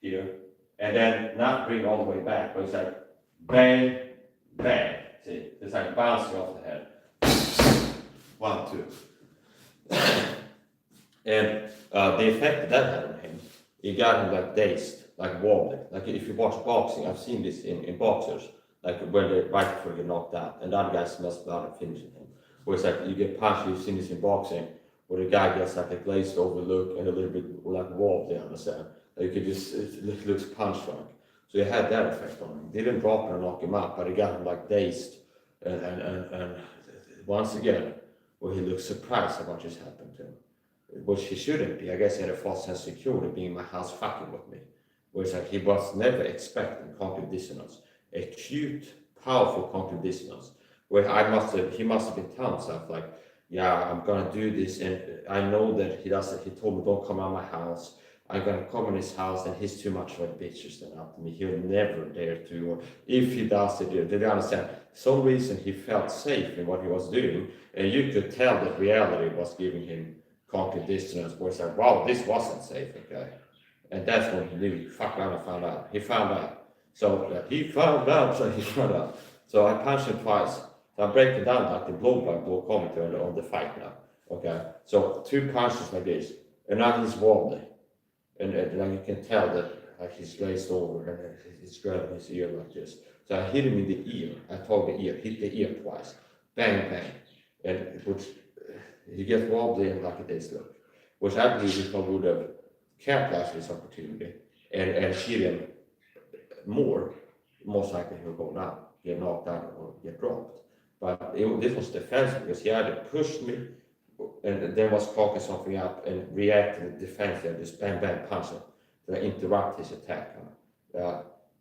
here, and then not bring all the way back, but it's like bang, bang. See, it's like bouncing off the head. 1, 2. And the effect that had on him, it got him like dazed, like wobbly. Like if you watch boxing, I've seen this in boxers, like when they right before you get knocked out, and the other guy smells blood and finishing him. Where it's like you get punched, you've seen this in boxing, where the guy gets like a glazed over look and a little bit like wobbly, understand? Like you could just, it looks punch drunk. So it had that effect on him. It didn't drop him or knock him out, but it got him like dazed. And once again, where he looked surprised at what just happened to him. Which he shouldn't be. I guess he had a false sense of security being in my house fucking with me. Where it's like he was never expecting cognitive dissonance. Acute, powerful cognitive dissonance. Where he must have been telling himself like, yeah, I'm gonna do this, and I know that he told me don't come out of my house, I'm gonna come in his house and he's too much of a bitch to stand up to me. He'll never dare to, or if he does it, did you understand? Some reason he felt safe in what he was doing, and you could tell that reality was giving him concrete dissonance, where it's like, wow, this wasn't safe, okay? And that's when he knew, fuck around and found out. He found out. So he found out, so he found out. So I punched him twice. So I'm breaking down like the blow by blow commentary on the fight now. Okay, so 2 punches like this, and now he's wobbly, and like you can tell that like he's glazed over and he's grabbing his ear like this. So I hit him in the ear. I told the ear, hit the ear twice, bang bang, and which he gets wobbly and like this look, which I believe if I would have capitalized this opportunity and hit him more, most likely he'll go down, get knocked out or get dropped. But this was defensive because he either pushed me and then was cocking something up and reacted defensively, just bang bang punch him to interrupt his attack.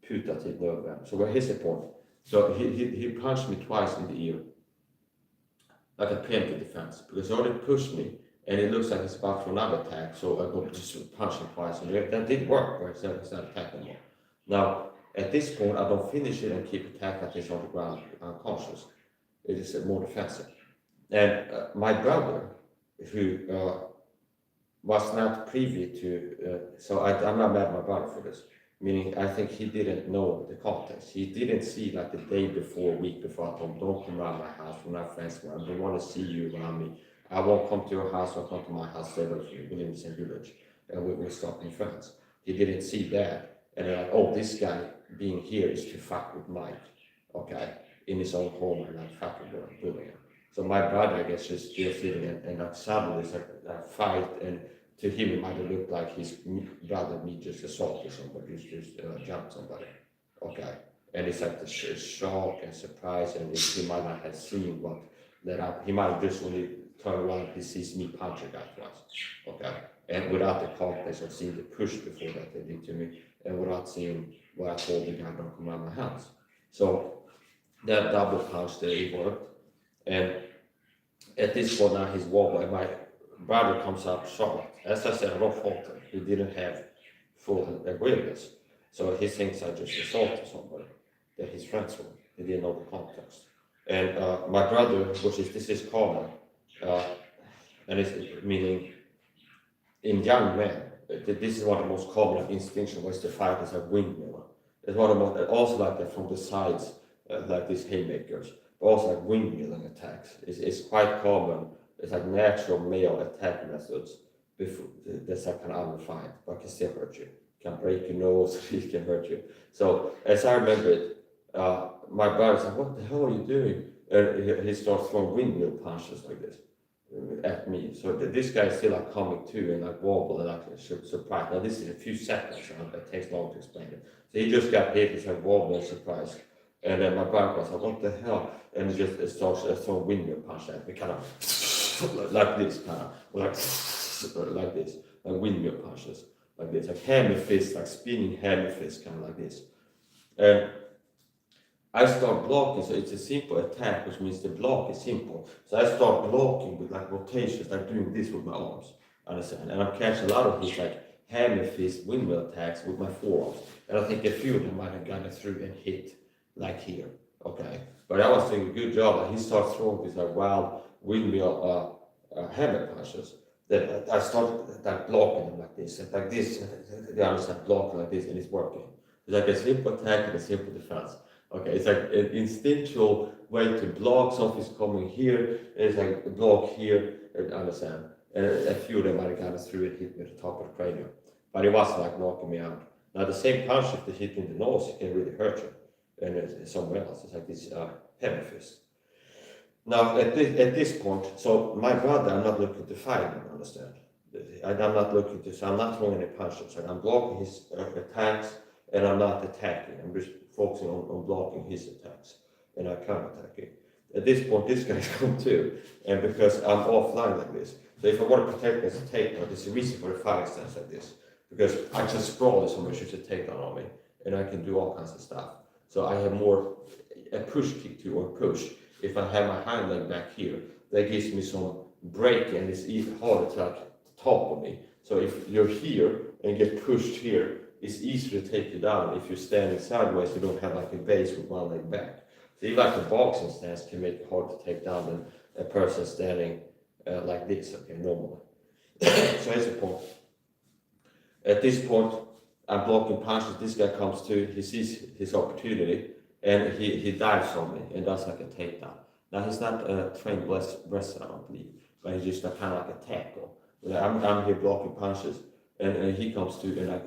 Putativ nödvändigt. So here's the point. So he punched me twice in the ear, like a preemptive defense, because he already pushed me and it looks like he's about for another attack. So I go just punch him twice, and that didn't work. Right? He's not attacking anymore. Now at this point, I don't finish it and keep attacking this on the ground unconscious. It is more defensive. And my brother, who was not privy to, so I'm not mad at my brother for this, meaning I think he didn't know the context. He didn't see like the day before, week before, I told him, don't come around my house, we're not friends anymore, I don't want to see you around me. I won't come to your house, I'll come to my house, we live in the same village, and we'll stop being friends. He didn't see that, and they're like, oh, this guy being here is to fuck with Mike, okay, in his own home and not fucking doing it. So my brother, I guess, just still sitting and like suddenly there's a fight, and to him it might have looked like his brother me just assaulted somebody, just jumped somebody, okay? And it's like the shock and surprise, and he might not have seen what led up. He might have just only turned around, he sees me punch a guy twice, okay? And without the context of seeing the push before that they did to me, and without seeing what I told the guy, don't come around my house. So that double punch there, it worked. And at this point now he's wobbled, and my brother comes up shocked. As I said, I don't fault him. He didn't have full awareness. So he thinks I just assaulted somebody that he's friends with. He didn't know the context. And my brother, this is common, and it's meaning in young men, this is one of the most common instinctual ways to fight is a windmill. It's one of the most, also like that from the sides, like these haymakers, but also like windmilling attacks. It's quite common. It's like natural male attack methods before that's like kind of unrefined, but can still hurt you. Can break your nose, it can hurt you. So as I remember it, my brother's like, what the hell are you doing? And he starts throwing windmill punches like this at me. So this guy is still like coming to and like wobble and like surprised. Now this is a few seconds, and it takes long to explain it. So he just got hit, he's like wobble and surprised. And then my brother was like, what the hell? And he just starts throwing windmill punch at me, kind of like this, kind of like this, like windmill punches, like this, like hammer fist, like spinning hammer fist, kind of like this. And I start blocking, so it's a simple attack, which means the block is simple. So I start blocking with like rotations, like doing this with my arms, understand? And I'm catching a lot of these like hammer fist windmill attacks with my forearms. And I think a few of them might have gone through and hit like here, okay? But I was doing a good job. Like he starts throwing these like wild windmill hammer punches. Then I started like blocking them like this, and like this, and they understand blocking like this, and it's working. It's like a simple attack and a simple defense. Okay, it's like an instinctual way to block something's coming here. It's like a block here, and understand. And a few of them might have gone through and hit me at the top of the cranium, but it wasn't like knocking me out. Now the same punch, if they hit me in the nose, it can really hurt you. And it's somewhere else, it's like this hammer fist. Now at this point, so my brother, I'm not looking to fight him, understand? I'm not looking to, so I'm not throwing any punches. Like I'm blocking his attacks, and I'm not attacking. I'm just focusing on blocking his attacks, and I'm counter-attacking. At this point, this guy's come too, and because I'm offline like this, so if I want to protect against a takedown, there's a reason for the fighting stance like this, because I can sprawl if somebody shoots a takedown on me, and I can do all kinds of stuff. So I have more a push kick to or push. If I have my hind leg back here, that gives me some break, and it's even harder to like top of me. So if you're here and get pushed here, it's easier to take you down. If you're standing sideways, you don't have like a base with one leg back. So even like the boxing stance can make it hard to take down than a person standing like this, okay, normally. So here's the point. At this point, I'm blocking punches. This guy comes to, he sees his opportunity, and he dives on me and does like a takedown. Now he's not a trained wrestler, I don't believe, but he's just a kind of like a tackle. I'm here blocking punches, and he comes to and like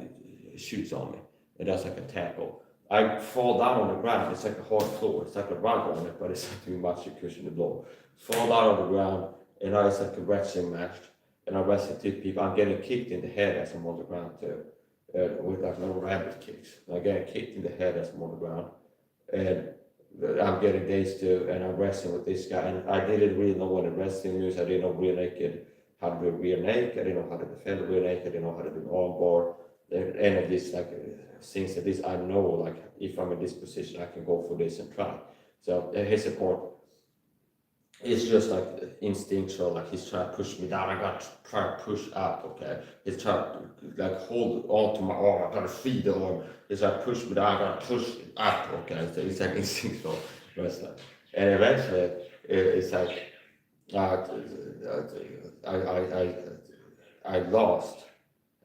shoots on me, and that's like a tackle. I fall down on the ground. It's like a hard floor. It's like a rug on it, but it's not too much to cushion the blow. Fall down on the ground, and now it's like a wrestling match. And I wrestle two people. I'm getting kicked in the head as I'm on the ground too, with like no rabbit kicks. I'm getting kicked in the head as I'm on the ground, and I'm getting dazed too. And I'm wrestling with this guy, and I didn't really know what the wrestling moves. I didn't know rear naked, how to do rear naked. I didn't know how to defend rear naked. I didn't know how to do arm bar. Any of these like things that this I know, like if I'm in this position, I can go for this and try. So his support. It's just like instinctual, like he's trying to push me down. I got to try to push up, okay? He's trying to like hold on to my arm. I got to feed the arm. He's trying to push me down. I got to push up, okay? So it's like instinctual wrestling. And eventually, it's like I lost.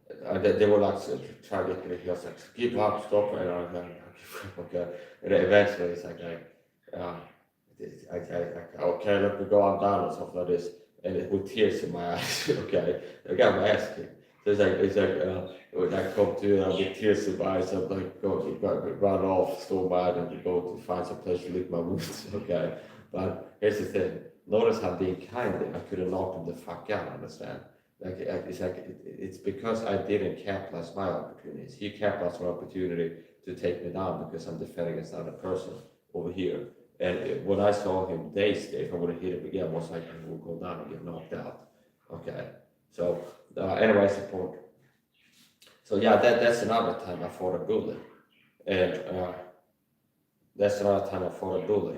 They were like trying to get me. He was like, give up, stop, and I was like, okay. And eventually, it's like okay, let me go, I'm down and stuff like this, and with tears in my eyes, okay, I got my ass kicked. So it's like when I come to with tears in my eyes, I'm like run off, so mad, and go to find some place to lick my wounds, okay. But here's the thing, notice how being kind there, I could have knocked him the fuck out, understand? Like it's because I didn't capitalize my opportunities. He capitalized my opportunity to take me down because I'm defending against another person over here. And when I saw him dazed, if I would have hit him again, most likely he would go down and get knocked out. Okay. So, anyways, the point. So yeah, that's another time I fought a bully, and that's another time I fought a bully.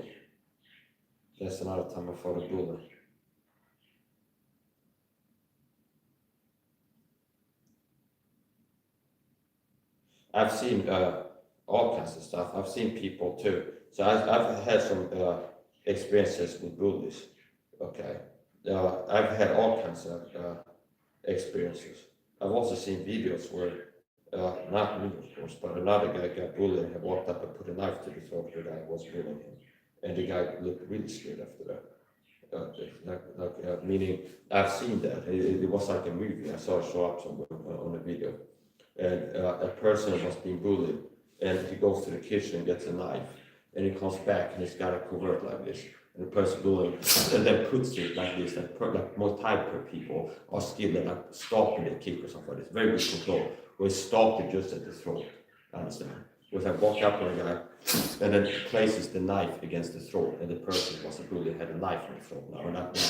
That's another time I fought a bully. I've seen all kinds of stuff. I've seen people too. So I've had some experiences with bullies. Okay, I've had all kinds of experiences. I've also seen videos where, not me of course, but another guy got bullied and walked up and put a knife to the throat of the guy who was bullying him, and the guy looked really scared after that. Meaning, I've seen that. It was like a movie. I saw it show up somewhere on a video, and a person was being bullied, and he goes to the kitchen and gets a knife, and he comes back and he's got a covert like this, and the person bullying, and then puts it like this, like more type of people are skilled at like stopping the kick or something like this. Very good control. Where he stopped it just at the throat. I understand. Was like walk up on a guy and then places the knife against the throat, and the person was a bully had a knife in the throat now, or not now.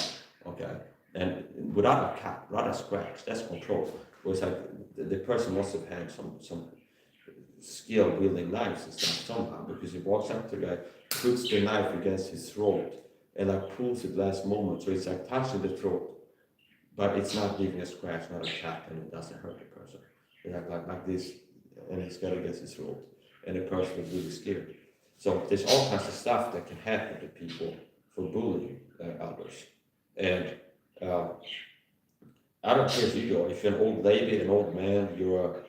Okay. And without a cut, without a scratch, that's control. It was like the person must have had some skill wielding knives and stuff somehow, because he walks up to the guy, puts the knife against his throat, and like pulls it last moment, so it's like touching the throat, but it's not leaving a scratch, not a cut, and it doesn't hurt the person. It's like this, and he's got against his throat, and the person is really scared. So there's all kinds of stuff that can happen to people for bullying others, and I don't care who you are. If you're an old lady, an old man, you're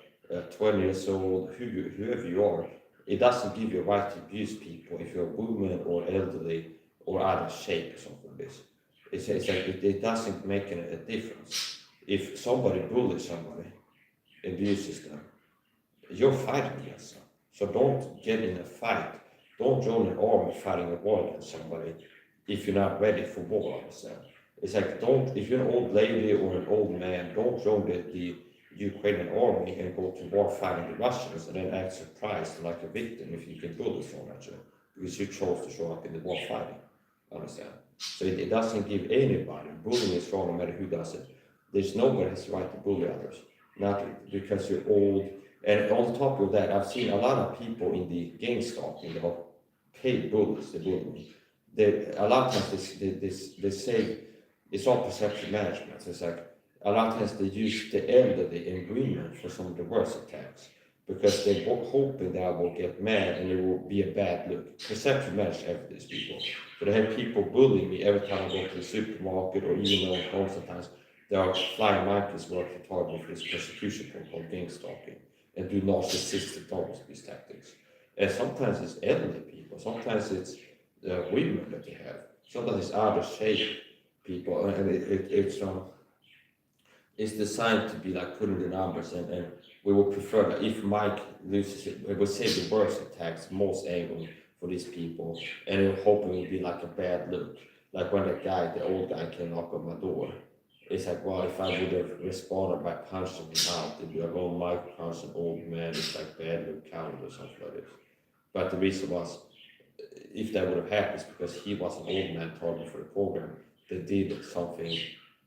20 years old, whoever you are, it doesn't give you a right to abuse people if you're a woman or elderly or out of shape or something like this. It's like it doesn't make a difference. If somebody bullies somebody, abuses them, you're fighting against them. So don't get in a fight. Don't join an army fighting a war against somebody if you're not ready for war, understand? It's like, if you're an old lady or an old man, don't join the Ukrainian army and go to war fighting the Russians and then act surprised like a victim if you get bullets thrown at you, because you chose to show up in the war fighting, understand? So it doesn't give anybody, bullying is wrong no matter who does it. There's nobody has the right to bully others, not because you're old. And on top of that, I've seen a lot of people in the gang stalking, they are paid bullies, they bully me. A lot of times they say, it's all perception management. So it's like, a lot of times they use the elderly in women for some of the worst attacks because they were hoping that I will get mad and it will be a bad look. Perception matters for these people. So they have people bullying me every time I go to the supermarket or even though at home sometimes. There are flying monkeys working targeted for this persecution called gang stalking and do narcissistic targets these tactics. And sometimes it's elderly people, sometimes it's women that they have, sometimes it's out of shape people, and it's designed to be like putting the numbers and we would prefer that if Mike loses it, we would say the worst attacks, most angry for these people, and we're hoping it would be like a bad look. Like when the old guy came knock on my door. It's like, well, if I would have responded by punching him out, it'd be like, oh, Mike punched an old man, it's like bad look count or something like this. But the reason was, if that would have happened, it's because he was an old man targeted for the program that did something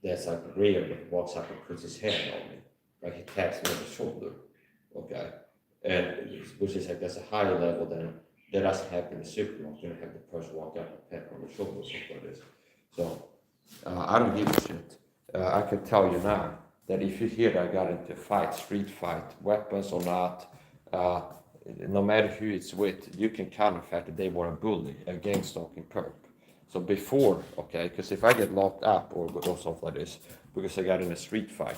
that's like rare, but he walks up and puts his hand on me. Like he taps me on the shoulder. Okay. And which is like that's a higher level than that doesn't happen in the supermarket. You don't have the person walk up and pat on the shoulder or something like this. So I don't give a shit. I can tell you now that if you hear that I got into a fight, street fight, weapons or not, no matter who it's with, you can count the fact that they were a bully, a gang stalking perp. So before, okay, because if I get locked up or something like this, because I got in a street fight,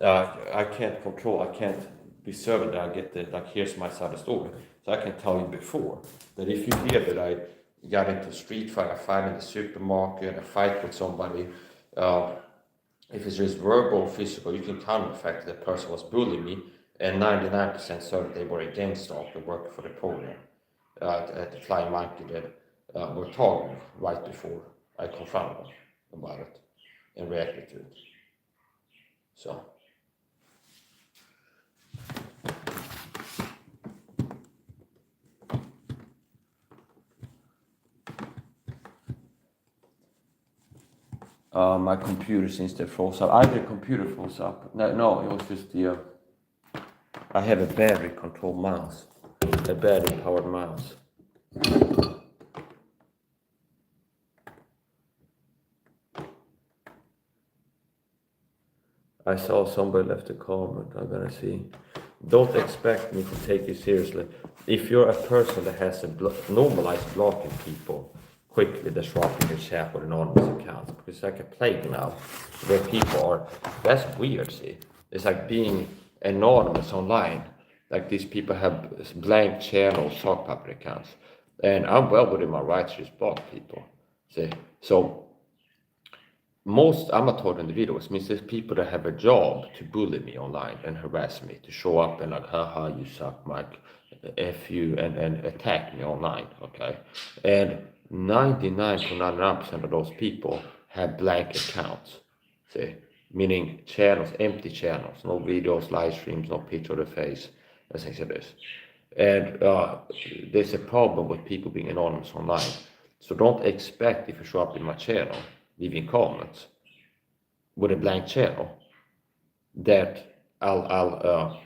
I can't control, I can't be certain that I get the, like, here's my side of the story. So I can tell you before that if you hear that I got into a street fight, a fight in the supermarket, a fight with somebody, if it's just verbal or physical, you can count on the fact that the person was bullying me, and 99% certain they were a gang stalker working for the program at the Flying Monkey that were targeted right before I confronted them about it and reacted to it. So. My computer seems to froze up. Either computer froze up. No, it was just the. I have a battery controlled mouse, a battery powered mouse. I saw somebody left a comment. I'm gonna see. Don't expect me to take you seriously. If you're a person that has a normalized blocking people quickly, disrupting your chat with anonymous accounts, because it's like a plague now, where people are. That's weird. See, it's like being anonymous online. Like these people have blank channel sock puppet accounts, and I'm well within my rights to just block people. See, so. Most amateur individuals means there's people that have a job to bully me online and harass me, to show up and like, haha, you suck, Mike, F you, and attack me online, okay? And 99.99% of those people have blank accounts, see? Meaning channels, empty channels, no videos, live streams, no picture of the face, and things like this. And there's a problem with people being anonymous online. So don't expect if you show up in my channel, leaving comments with a blank channel, that that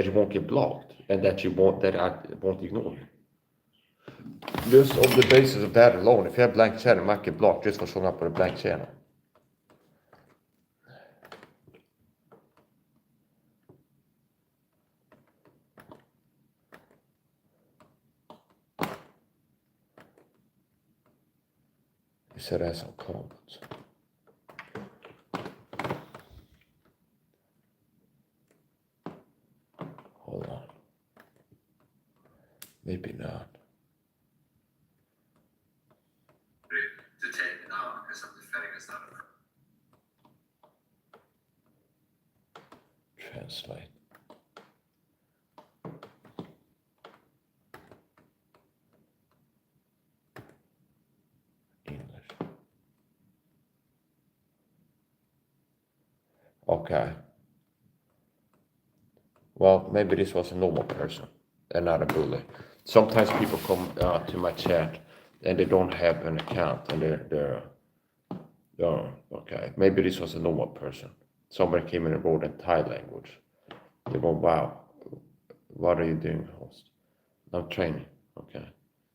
you won't get blocked and that I won't ignore you. Just on the basis of that alone, if you have a blank channel, you might get blocked just for showing up with a blank channel. You said I have some comments. Hold on. Maybe not. To take it out because I'm defending it's not a Translate. English. Okay. Well, maybe this was a normal person and not a bully. Sometimes people come to my chat and they don't have an account and they're okay. Maybe this was a normal person. Somebody came in and wrote in Thai language. They go, wow, what are you doing, host? I'm training. Okay.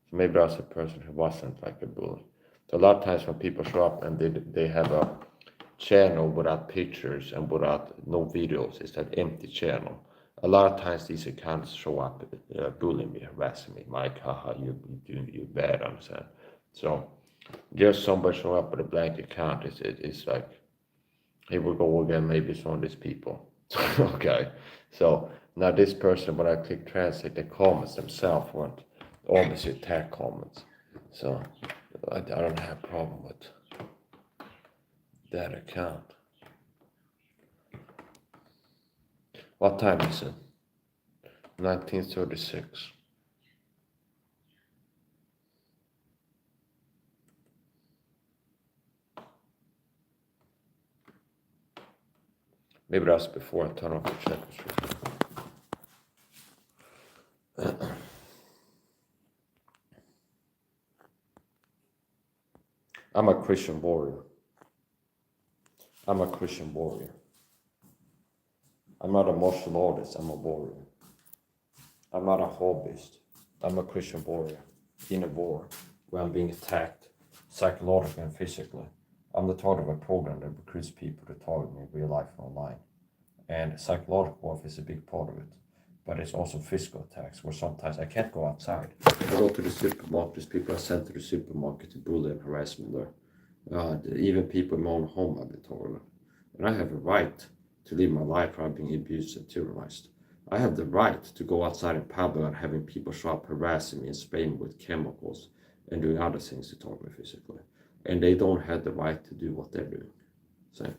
So maybe I was a person who wasn't like a bully. So a lot of times when people show up and they have a channel without pictures and without no videos. It's that empty channel. A lot of times these accounts show up bullying me, harassing me, Mike, haha, you bad, understand? So just somebody show up with a blank account, it's like, here we go again, maybe it's one of these people. Okay, so now this person, when I click translate, the comments themselves weren't obviously attack comments. So I don't have a problem with that account. What time is it? 1936. Maybe that's before I turn off the checkers. I'm a Christian warrior. I'm a Christian warrior. I'm not a martial artist, I'm a warrior. I'm not a hobbyist. I'm a Christian warrior in a war where I'm being attacked psychologically and physically. I'm the target of a program that recruits people to target me in real life and online. And psychological warfare is a big part of it. But it's also physical attacks where sometimes I can't go outside. I go to the supermarket, people are sent to the supermarket to bully and harass me there. Even people in my own home have been targeted. And I have a right to live my life without being abused and terrorized. I have the right to go outside in public without having people show up harassing me and spraying me with chemicals and doing other things to target me physically. And they don't have the right to do what they're doing. So,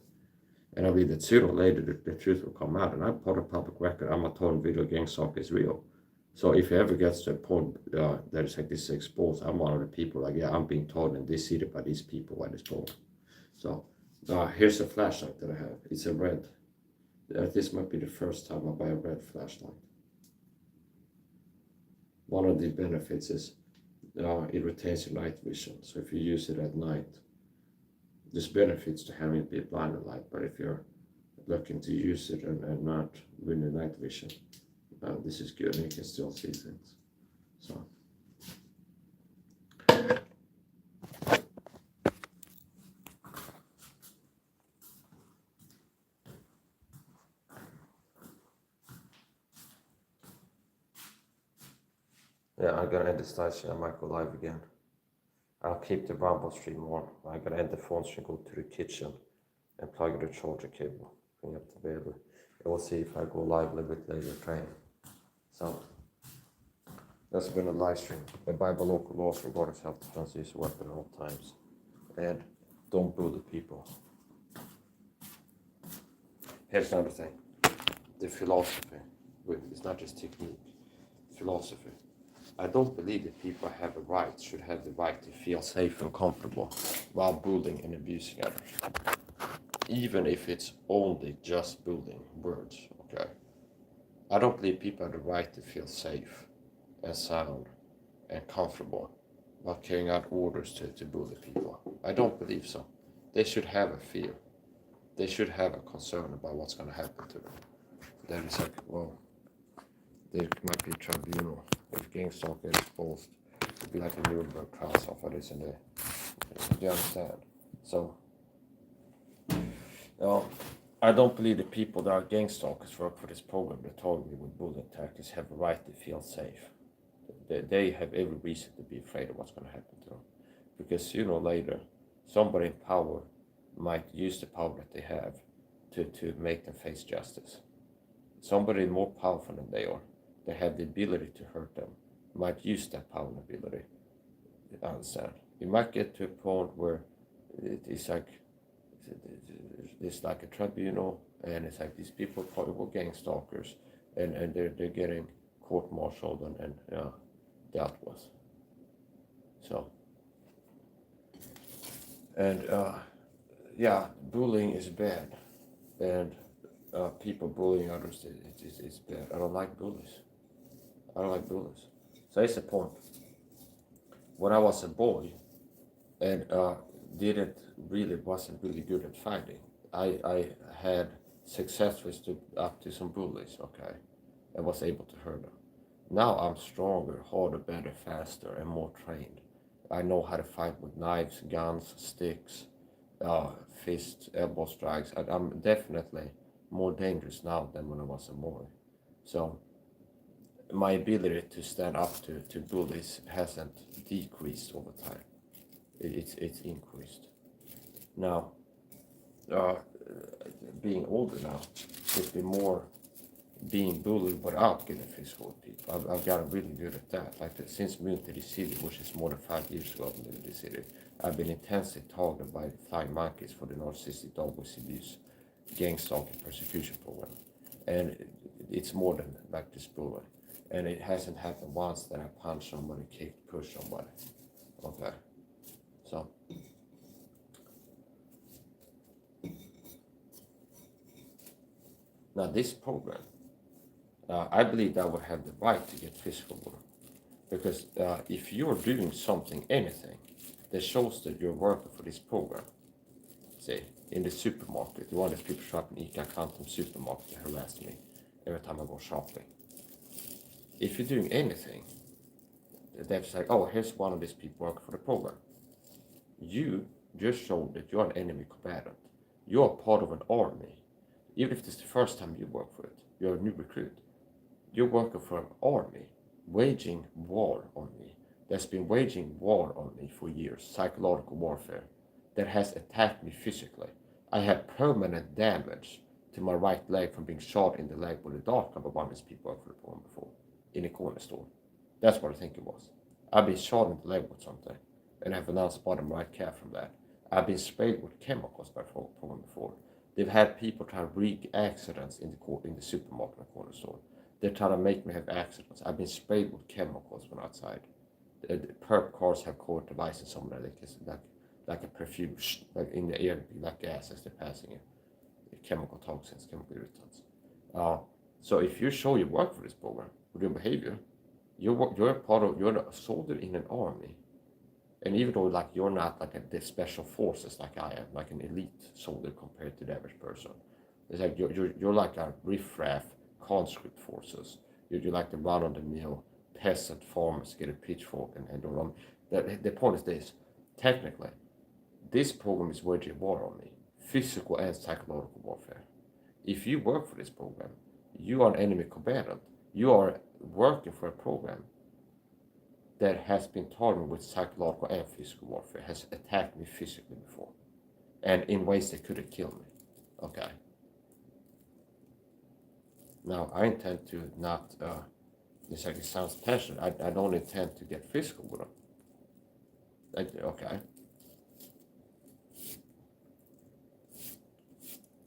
and I believe that sooner or later the truth will come out. And I'm part of public record. I'm a total video gang stalker is real. So if it ever gets to a point that it's like this exposed, I'm one of the people like, yeah, I'm being told and decided by these people why this problem. So here's a flashlight that I have. It's a red. This might be the first time I buy a red flashlight. One of the benefits is it retains your night vision. So if you use it at night, there's benefits to having it be blinded light. But if you're looking to use it and not with your night vision, this is good and you can still see things. So. Yeah, I'm gonna end this live stream. I might go live again. I'll keep the Rumble stream on. I'm gonna end the phone stream, go to the kitchen and plug in the charger cable. Bring up the battery. And we'll see if I go live a little bit later training. So that's been a live stream. Abide by local laws regarding self-defense, use a weapon at all times. And don't bully people. Here's another thing. The philosophy. It's not just technique. Philosophy. I don't believe that people should have the right to feel safe and comfortable while bullying and abusing others. Even if it's only just bullying words, okay? I don't believe people have the right to feel safe and sound and comfortable while carrying out orders to bully people. I don't believe so. They should have a fear. They should have a concern about what's going to happen to them. Then it's like, well, there might be a tribunal. If gang stalker is exposed, it'd be like a Nuremberg trial for this and that. Do you understand? So, I don't believe the people that are gang stalkers work for this program that target me with bullying tactics have a right to feel safe. They have every reason to be afraid of what's going to happen to them. Because sooner or later, somebody in power might use the power that they have to make them face justice. Somebody more powerful than they are, that have the ability to hurt them, might use that power and ability. You understand? You might get to a point where it's like a tribunal, and it's like these people were gang stalkers, and they're getting court-martialed and dealt with. So, and bullying is bad, and people bullying others is bad. I don't like bullies. So it's the point. When I was a boy and wasn't really good at fighting, I had successfully stood up to some bullies, okay, and was able to hurt them. Now I'm stronger, harder, better, faster, and more trained. I know how to fight with knives, guns, sticks, fist, elbow strikes. I'm definitely more dangerous now than when I was a boy. So my ability to stand up to bullies hasn't decreased over time. It's increased. Now, uh, being older now, it's been more being bullied without getting physical with people. I've gotten really good at that. Like since moving to the city, which is more than 5 years ago, I moved to the city, I've been intensely targeted by flying monkeys for the narcissistic dog abuse, gang stalking, persecution program, and it's more than like this bullying. And it hasn't happened once that I punched somebody, kicked, pushed somebody. Okay, so now this program, I believe I would have the right to get physical with them. Because if you're doing something, anything, that shows that you're working for this program, say, in the supermarket, one of these people shopping ICA Quantum supermarket harassed me every time I go shopping. If you're doing anything, they're just like, oh, here's one of these people working for the program. You just showed that you're an enemy combatant. You're part of an army. Even if it's the first time you work for it, you're a new recruit. You're working for an army waging war on me. That's been waging war on me for years, psychological warfare, that has attacked me physically. I have permanent damage to my right leg from being shot in the leg with a dart gun by one of these people I've reported before, in a corner store. That's what I think it was. I've been shot in the leg with something, and have announced bottom right calf from that. I've been sprayed with chemicals by program before. They've had people try to rig accidents in the supermarket and corner store. They're trying to make me have accidents. I've been sprayed with chemicals when outside. The perp cars have caught the license somewhere like a perfume, like in the air, like gas as they're passing it. Chemical toxins, chemical irritants. So if you show you work for this program with your behavior, you're a soldier in an army. And even though like you're not like the special forces like I am, like an elite soldier compared to the average person, it's like you're like a riffraff conscript forces. You're like the run-of-the-mill peasant farmers get a pitchfork and don't run. The point is this: technically, this program is waging war on me, physical and psychological warfare. If you work for this program, you are an enemy combatant. You are working for a program that has been targeted with psychological and physical warfare, has attacked me physically before, and in ways that could have killed me. Okay. Now, I intend to not, it's like it sounds passionate, I don't intend to get physical with them. Okay.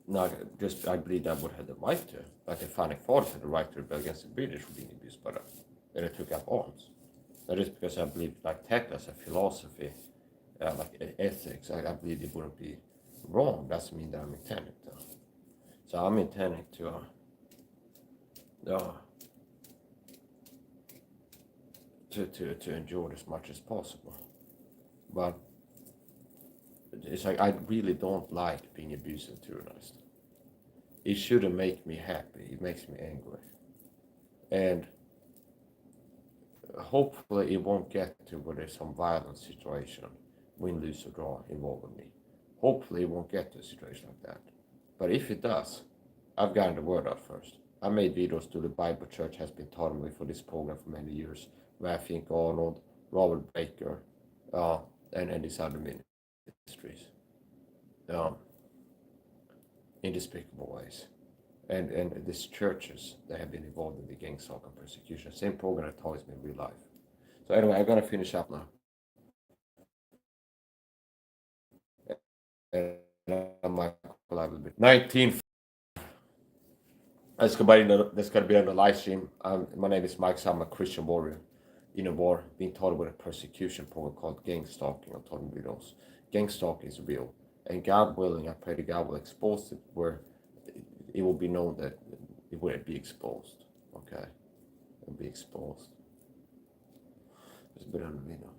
Now, just, I believe I would have the right to, like the founding fathers had the right to rebel against the British for being abused by them. Then they took up arms. That is because I believe, like tech as a philosophy, like ethics, I believe it wouldn't be wrong. Doesn't mean that I'm intending to. So I'm intending to enjoy it as much as possible. But it's like I really don't like being abused and tyrannized. It shouldn't make me happy. It makes me angry. And hopefully it won't get to where there's some violent situation, win, lose or draw involving me. Hopefully it won't get to a situation like that. But if it does, I've gotten the word out first. I made videos to the Bible Church has been targeting me for this program for many years. Rafink Arnold, Robert Baker, and these other ministries. In despicable ways. And these churches that have been involved in the gang stalking and persecution. Same program that targets me in real life. So anyway, I'm gonna finish up now. And I might collab a little bit. 19. That's gonna be on the live stream. My name is Mike. So I'm a Christian warrior in a war, being taught with a persecution program called gang stalking. I'm talking videos. Gang stalking is real, and God willing, I pray to God will expose it where it will be known that it will be exposed. Okay, it will be exposed. There's a bit on the video.